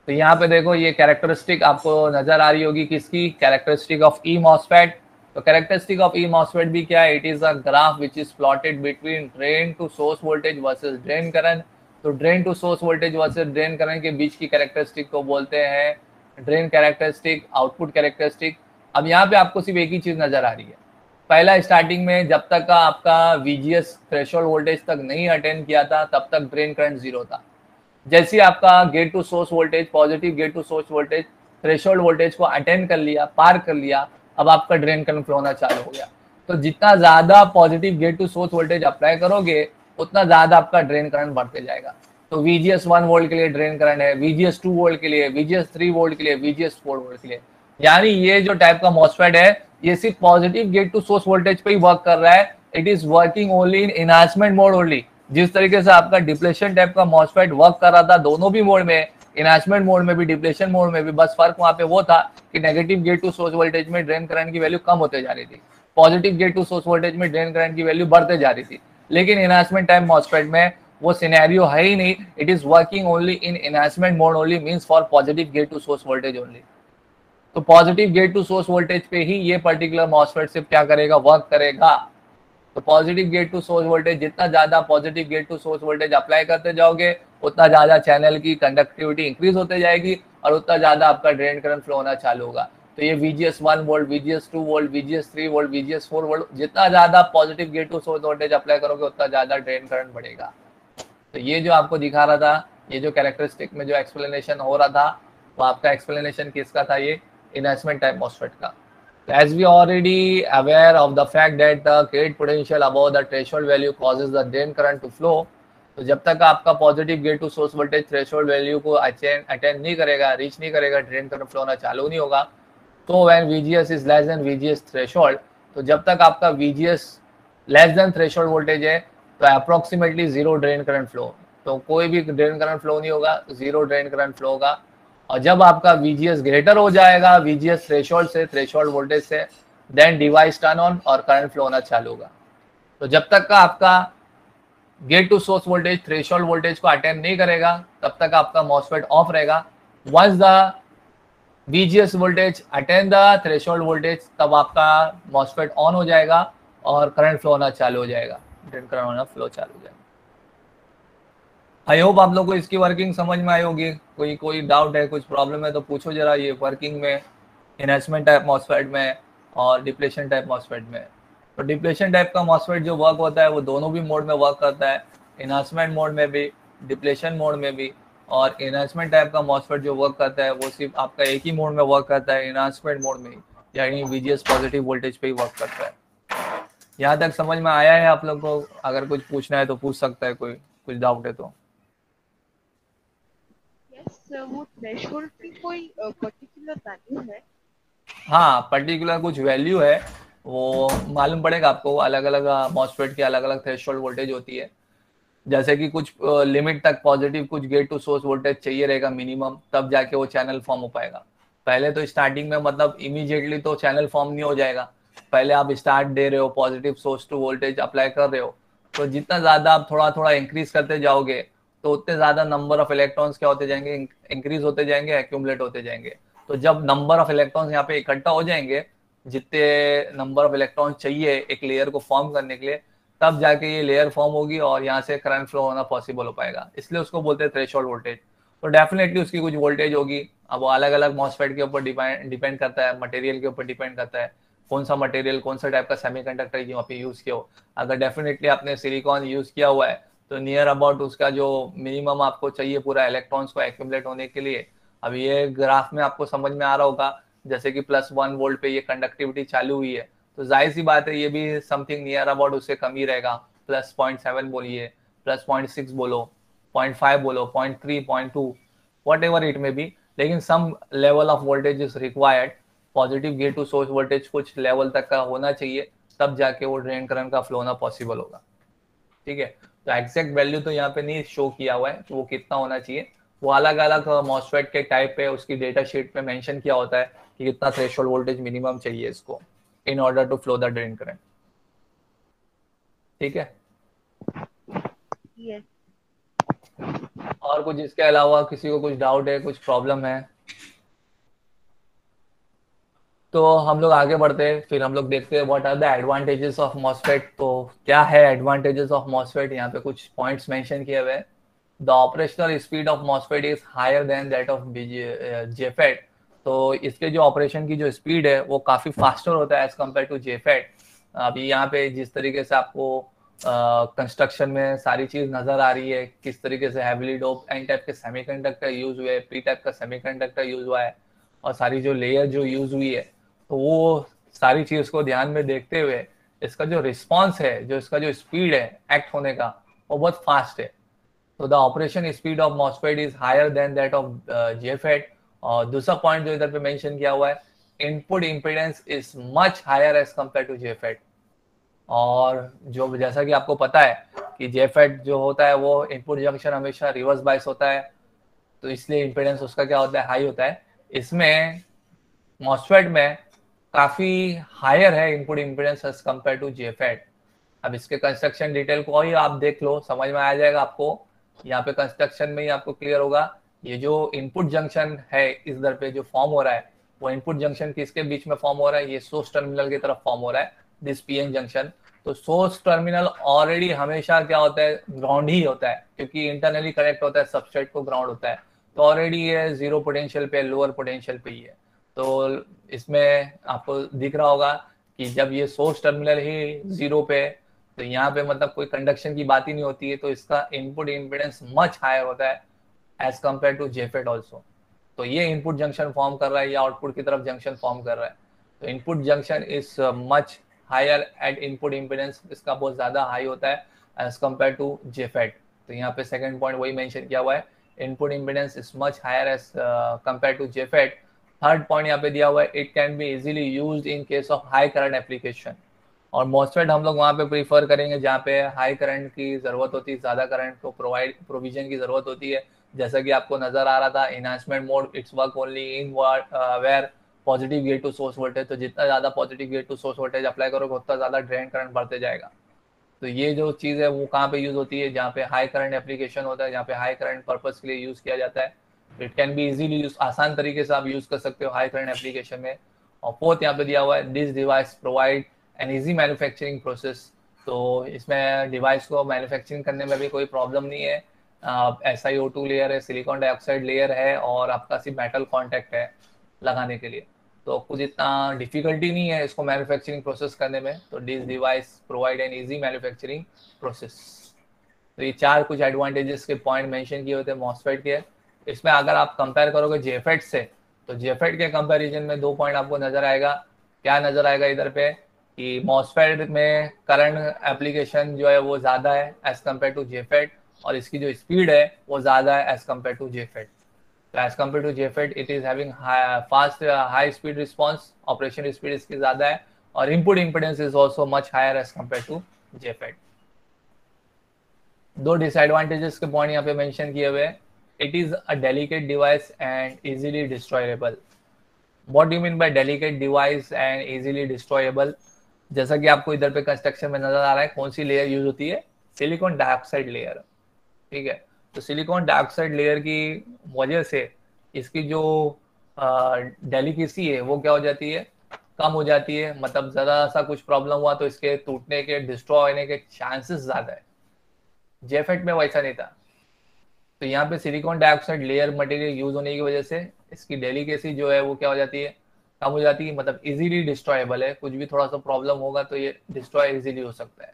तो यहाँ पे देखो ये कैरेक्टरिस्टिक आपको नजर आ रही होगी किसकी, कैरेक्टरिस्टिक ऑफ ई मॉसफेट। तो कैरेक्टरिस्टिक ऑफ ई मॉसफेट भी क्या है, it is a graph which is plotted between drain to source voltage versus drain current. तो drain to source voltage versus drain current के बीच की कैरेक्टरिस्टिक को बोलते हैं ड्रेन कैरेक्टरिस्टिक, आउटपुट कैरेक्टरिस्टिक। अब यहाँ पे आपको सिर्फ एक ही चीज नजर आ रही है, पहला स्टार्टिंग में जब तक का आपका VGS थ्रेशोल्ड वोल्टेज तक नहीं अटेंड किया था तब तक ड्रेन करंट जीरो था। जैसे आपका gate to source voltage, positive gate to source voltage threshold voltage को अटेंड कर लिया, पार कर लिया, अब आपका ड्रेन करंट फ्लो होना चालू हो गया। तो जितना ज्यादा positive gate to source voltage apply करोगे उतना ज्यादा आपका ड्रेन करंट बढ़ते जाएगा। तो VGS 1 वोल्ट के लिए ड्रेन करंट है, VGS 2 वोल्ट के लिए, VGS 3 वोल्ट के लिए, VGS 4 वोल्ट के लिए। यानी ये जो टाइप का मॉसफेट है ये सिर्फ positive gate to source voltage पे ही वर्क कर रहा है। It is working only in enhancement mode only. जिस तरीके से आपका डिप्लेशन टाइप का मॉसफेट वर्क कर रहा था दोनों भी मोड में, एनहांसमेंट मोड में भी डिप्लेशन मोड में भी, बस फर्क वहां पे वो था कि negative gate to source voltage में ड्रेन करंट की वैल्यू कम होते जा रही थी, positive gate to source voltage में ड्रेन करंट की वैल्यू बढ़ते जा रही थी। लेकिन एनहांसमेंट टाइप मॉसफेट में वो सिनेरियो है ही नहीं। It is working only in enhancement mode only, means for positive gate to source voltage only. तो positive gate to source voltage पे ही ये पर्टिकुलर मॉसफेट सिर्फ क्या करेगा, वर्क करेगा। तो positive gate to source voltage, जितना ज्यादा positive gate to source voltage apply करते जाओगे उतना ज्यादा चैनल की कंडक्टिविटी इंक्रीज होते जाएगी और उतना ज्यादा आपका ड्रेन करंट फ्लो होना चालू होगा। तो ये VGS 1 volt, VGS 2 volt, VGS 3 volt, VGS 4 volt, जितना ज्यादा positive gate to source voltage apply करोगे उतना ज्यादा ड्रेन करंट बढ़ेगा। तो ये जो आपको दिखा रहा था, ये जो कैरेक्टरिस्टिक में जो एक्सप्लेनेशन हो रहा था, वो आपका एक्सप्लेनेशन किसका था, ये इनहेंसमेंट टाइप मॉसफेट का। As we already aware of the fact that the gate potential above the threshold value causes the drain current to flow, तो जब तक आपका positive gate to source voltage threshold value को अटेंड नहीं करेगा, रीच नहीं करेगा, ड्रेन करंट फ्लो होना चालू नहीं होगा। तो when VGS is less than VGS threshold, तो जब तक आपका VGS less than threshold voltage है तो approximately zero drain current flow, तो कोई भी ड्रेन करंट फ्लो नहीं होगा, जीरो ड्रेन करंट फ्लो होगा। और जब आपका VGS ग्रेटर हो जाएगा VGS थ्रेशोल्ड से, थ्रेशोल्ड वोल्टेज से, देन डिवाइस टर्न ऑन और करंट फ्लो होना चालू होगा। तो जब तक का आपका gate to source voltage threshold voltage को अटेंड नहीं करेगा तब तक आपका मॉसफेट ऑफ रहेगा। Once the VGS voltage attend the threshold voltage तब आपका मॉसफेट ऑन हो जाएगा और करंट फ्लो होना चालू हो जाएगा, ड्रेन करंट होना फ्लो चालू हो जाएगा। आई होप आप लोग को इसकी वर्किंग समझ में आई होगी। कोई डाउट है, कुछ प्रॉब्लम है तो पूछो जरा, ये वर्किंग में एनहांसमेंट टाइप मॉसफेट में और डिप्लेशन टाइप मॉसफेट में। तो डिप्लेशन टाइप का मॉसफेट जो वर्क होता है वो दोनों भी मोड में वर्क करता है, एनहांसमेंट मोड में भी, डिप्लेशन मोड में भी। और एनहांसमेंट टाइप का मॉसफेट जो वर्क करता है वो सिर्फ आपका एक ही मोड में वर्क करता है, एनहांसमेंट मोड में ही, यानी VGS पॉजिटिव वोल्टेज पे ही वर्क करता है। यहाँ तक समझ में आया है आप लोग को? अगर कुछ पूछना है तो पूछ सकता है, कोई कुछ डाउट है तो। वो थ्रेशोल्ड की कोई पर्टिकुलर वैल्यू है? हाँ, पर्टिकुलर कुछ वैल्यू है, वो मालूम पड़ेगा आपको। अलग अलग मॉसफेट की अलग अलग थ्रेशोल्ड वोल्टेज होती है। जैसे कि कुछ लिमिट तक पॉजिटिव कुछ गेट टू सोर्स वोल्टेज चाहिए रहेगा मिनिमम, तब जाके वो चैनल फॉर्म हो पाएगा। पहले तो स्टार्टिंग में मतलब इमीडिएटली तो चैनल फॉर्म नहीं हो जाएगा। पहले आप स्टार्ट दे रहे हो, positive source to voltage apply कर रहे हो, तो जितना ज्यादा आप थोड़ा थोड़ा इंक्रीज करते जाओगे तो उतने ज्यादा नंबर ऑफ इलेक्ट्रॉन्स क्या होते जाएंगे, इंक्रीज होते जाएंगे, एक्यूमुलेट होते जाएंगे। तो जब नंबर ऑफ इलेक्ट्रॉन्स यहाँ पे इकट्ठा हो जाएंगे, जितने नंबर ऑफ इलेक्ट्रॉन्स चाहिए एक लेयर को फॉर्म करने के लिए, तब जाके ये लेयर फॉर्म होगी और यहाँ से करंट फ्लो होना पॉसिबल हो पाएगा। इसलिए उसको बोलते हैं थ्रेशोल्ड वोल्टेज। तो डेफिनेटली उसकी कुछ वोल्टेज होगी। अब वो अलग अलग मॉसफेट के ऊपर डिपेंड करता है, मटेरियल के ऊपर डिपेंड करता है, कौन सा मटेरियल, कौन सा टाइप का सेमीकंडक्टर यहाँ पे यूज किया हो। अगर डेफिनेटली आपने सिलिकॉन यूज किया हुआ है तो नियर अबाउट उसका जो मिनिमम आपको चाहिए पूरा इलेक्ट्रॉन्स को एक्यूमुलेट होने के लिए, अब ये ग्राफ में आपको समझ में आ रहा होगा, जैसे कि +1 वोल्ट पे ये कंडक्टिविटी चालू हुई है, तो जाहिर सी बात है ये भी समथिंग नियर अबाउट उससे कम ही रहेगा। +0.7 बोलिए, +0.6 बोलो, 0.5 बोलो, 0.3, 0.2, whatever it may be, लेकिन some level of voltage is required. Positive gate to source voltage कुछ लेवल तक का होना चाहिए, तब जाके वो ड्रेन करंट का फ्लो होना पॉसिबल होगा। ठीक है, तो एग्जैक्ट वैल्यू तो यहाँ पे नहीं शो किया हुआ है, तो वो कितना होना चाहिए वो अलग अलग मॉसफेट के टाइप पे उसकी डेटा शीट पे मेंशन किया होता है कि कितना थ्रेशोल्ड वोल्टेज मिनिमम चाहिए इसको in order to flow the drain current. ठीक है, Yes. और कुछ इसके अलावा किसी को कुछ डाउट है, कुछ प्रॉब्लम है तो हम लोग आगे बढ़ते हैं, फिर हम लोग देखते हैं what are the advantages of MOSFET. तो क्या है एडवांटेजेस ऑफ मॉसफेट, यहाँ पे कुछ पॉइंट्स मेंशन किए हुए हैं। The operational speed of MOSFET is higher than that of JFET. तो इसके जो ऑपरेशन की जो स्पीड है वो काफ़ी फास्टर होता है एज कम्पेयर टू जेफेट। अभी यहाँ पे जिस तरीके से आपको कंस्ट्रक्शन में सारी चीज़ नज़र आ रही है, किस तरीके से हैविली डोप एन टाइप के सेमीकंडक्टर यूज हुए, पी टाइप का सेमीकंडक्टर यूज हुआ है, और सारी जो लेयर जो यूज हुई है, तो वो सारी चीज को ध्यान में देखते हुए इसका जो रिस्पॉन्स है, जो इसका जो स्पीड है एक्ट होने का, वो बहुत फास्ट है। तो the operation speed of MOSFET is higher than that of JFET. और दूसरा पॉइंट जो इधर पे मेंशन किया हुआ है, input impedance is much higher as compare to JFET. और जो जैसा कि आपको पता है कि जेफेट जो होता है वो इनपुट जंक्शन हमेशा रिवर्स बायस होता है, तो इसलिए इम्पीडेंस उसका क्या होता है, हाई होता है। इसमें मॉसफेट में काफी हायर है input impedance as compare to JFET. अब इसके कंस्ट्रक्शन डिटेल को ही आप देख लो, समझ में आ जाएगा आपको। यहाँ पे कंस्ट्रक्शन में ही आपको क्लियर होगा। ये जो इनपुट जंक्शन है इस दर पे जो फॉर्म हो रहा है, वो इनपुट जंक्शन किसके बीच में फॉर्म हो रहा है, ये सोर्स टर्मिनल की तरफ फॉर्म हो रहा है, दिस पीएन जंक्शन। तो सोर्स टर्मिनल ऑलरेडी हमेशा क्या होता है, ग्राउंड ही होता है, क्योंकि इंटरनली कनेक्ट होता है, सबस्ट्रेट को ग्राउंड होता है। तो ऑलरेडी ये जीरो पोटेंशियल पे, लोअर पोटेंशियल पे ही है। तो इसमें आपको दिख रहा होगा कि जब ये सोर्स टर्मिनल ही जीरो पे, तो यहाँ पे मतलब कोई कंडक्शन की बात ही नहीं होती है। तो इसका इनपुट इम्पीडेंस मच हायर होता है as compare to JFET also. तो ये इनपुट जंक्शन फॉर्म कर रहा है या आउटपुट की तरफ जंक्शन फॉर्म कर रहा है, तो input junction is much higher at input impedance, इसका बहुत ज्यादा हाई होता है एज कम्पेयर टू जेफेट। तो यहाँ पे सेकंड पॉइंट वही मेंशन किया हुआ है, input impedance is much higher as compare to JFET. Third point यहाँ पे दिया हुआ है, it can be easily used in case of high current application. और मॉसफेट हम लोग वहाँ पे प्रीफर करेंगे जहाँ पे हाई करंट की जरूरत होती है, ज्यादा करंट को प्रोविजन की जरूरत होती है। जैसा कि आपको नजर आ रहा था, enhancement mode it's work only in where positive gate to source voltage. तो जितना ज्यादा positive gate to source voltage apply करोगे उतना ज्यादा ड्रेन करंट बढ़ते जाएगा। तो ये जो चीज़ है वो कहाँ पे यूज होती है, जहाँ पे हाई करंट एप्लीकेशन होता है, जहाँ पे हाई करंट पर्पज के लिए यूज किया जाता है। It can be easily use, आसान तरीके से आप यूज कर सकते हो हाई करंट एप्लीकेशन में। और फोर्थ यहाँ पे दिया हुआ है, this device provide an easy manufacturing process. तो इसमें डिवाइस को मैन्युफैक्चरिंग करने में भी कोई प्रॉब्लम नहीं है। SiO2 लेयर है, सिलिकॉन डाइऑक्साइड लेयर है, और आपका सिर्फ मेटल कॉन्टैक्ट है लगाने के लिए। तो कुछ इतना डिफिकल्टी नहीं है इसको मैन्युफैक्चरिंग प्रोसेस करने में। तो this device provide an easy manufacturing process. तो ये चार कुछ एडवांटेजेस के पॉइंट मेंशन किए होते हैं मॉसफेट के। इसमें अगर आप कंपेयर करोगे जेफेट से, तो जेफेट के कंपैरिजन में दो पॉइंट आपको नजर आएगा। क्या नजर आएगा इधर पे, कि मॉसफेट में करंट एप्लीकेशन जो है वो ज़्यादा है एज कम्पेयर टू जेफेट, और इसकी जो स्पीड है वो ज़्यादा है as compare to JFET. So as compared to JFET, it is having fast, high speed response. Operation speed इसकी ज़्यादा है, और input impedance is also much higher as compared to JFET. दो disadvantages के पॉइंट यहाँ पे मेंशन किए हुए हैं। It is a delicate device and easily destroyable. What do you mean by delicate device and easily destroyable? जैसा कि आपको इधर पे कंस्ट्रक्शन में नजर आ रहा है, कौन सी लेयर यूज होती है, सिलिकॉन डाइऑक्साइड लेयर। ठीक है, तो सिलिकॉन डाइऑक्साइड लेयर की वजह से इसकी जो डेलिकेसी है वो क्या हो जाती है, कम हो जाती है। मतलब ज़रा सा कुछ प्रॉब्लम हुआ तो इसके टूटने के, डिस्ट्रॉय होने के चांसेस ज़्यादा है। जेफेट में वैसा नहीं था। तो यहाँ पे silicon dioxide layer material use होने की वजह से इसकी डेलिकेसी जो है वो क्या हो जाती है, कम हो जाती है। मतलब इजीली डिस्ट्रॉयबल है, कुछ भी थोड़ा सा प्रॉब्लम होगा तो ये डिस्ट्रॉय इजीली हो सकता है।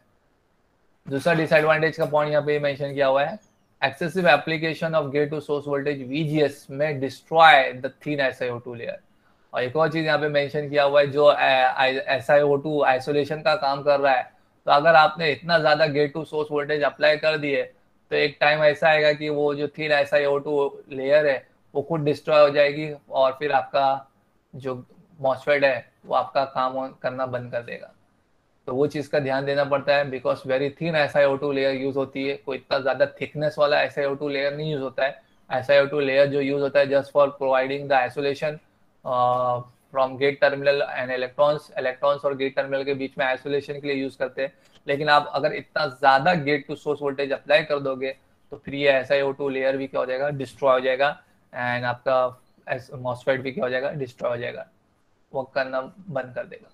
दूसरा डिसएडवांटेज का पॉइंट यहाँ पे मेंशन किया हुआ है, excessive application of gate to source voltage VGS may destroy the thin SiO2 layer। और एक और चीज यहाँ पे मेंशन किया हुआ है, जो SiO2 आइसोलेशन का काम कर रहा है, तो अगर आपने इतना ज्यादा gate to source voltage apply कर दिए तो एक टाइम ऐसा आएगा कि वो जो थिन SiO2 लेयर है वो खुद डिस्ट्रॉय हो जाएगी, और फिर आपका जो मॉसफेट है वो आपका काम करना बंद कर देगा। तो वो चीज़ का ध्यान देना पड़ता है, because very thin SiO2 layer use होती है। कोई इतना ज़्यादा थिकनेस वाला SiO2 लेयर नहीं यूज होता है। SiO2 लेयर जो यूज होता है just for providing the isolation from gate terminal and electrons और गेट टर्मिनल के बीच में आइसोलेशन के लिए यूज करते हैं। लेकिन आप अगर इतना ज़्यादा gate to source voltage apply कर दोगे तो फिर ये SiO2 लेयर भी क्या हो जाएगा, डिस्ट्रॉय हो जाएगा, एंड आपका MOSFET भी क्या हो जाएगा, डिस्ट्रॉय हो जाएगा, वर्क करना बंद कर देगा।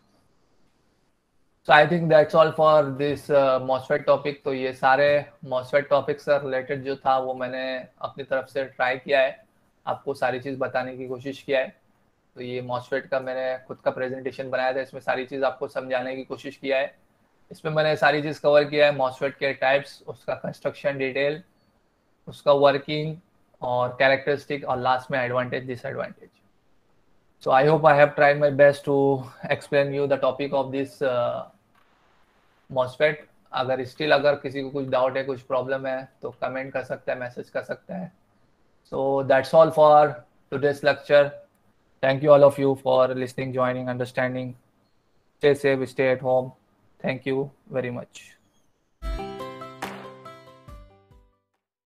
So I think that's all for this MOSFET topic. तो ये सारे MOSFET टॉपिक से रिलेटेड जो था वो मैंने अपनी तरफ से ट्राई किया है, आपको सारी चीज़ बताने की कोशिश किया है। तो ये MOSFET का मैंने खुद का प्रेजेंटेशन बनाया था, इसमें सारी चीज़ आपको समझाने की कोशिश किया है। इसमें मैंने सारी चीज़ कवर किया है, MOSFET के टाइप्स, उसका कंस्ट्रक्शन डिटेल, उसका वर्किंग और कैरेक्टरिस्टिक, और लास्ट में advantage disadvantage. So I hope I have tried my best to explain you the topic of this MOSFET. अगर किसी को कुछ डाउट है, कुछ प्रॉब्लम है, तो कमेंट कर सकता है, मैसेज कर सकता है। So that's all for today's lecture. Thank you all of you for listening, joining, understanding. Stay safe, stay at home. Thank you very much.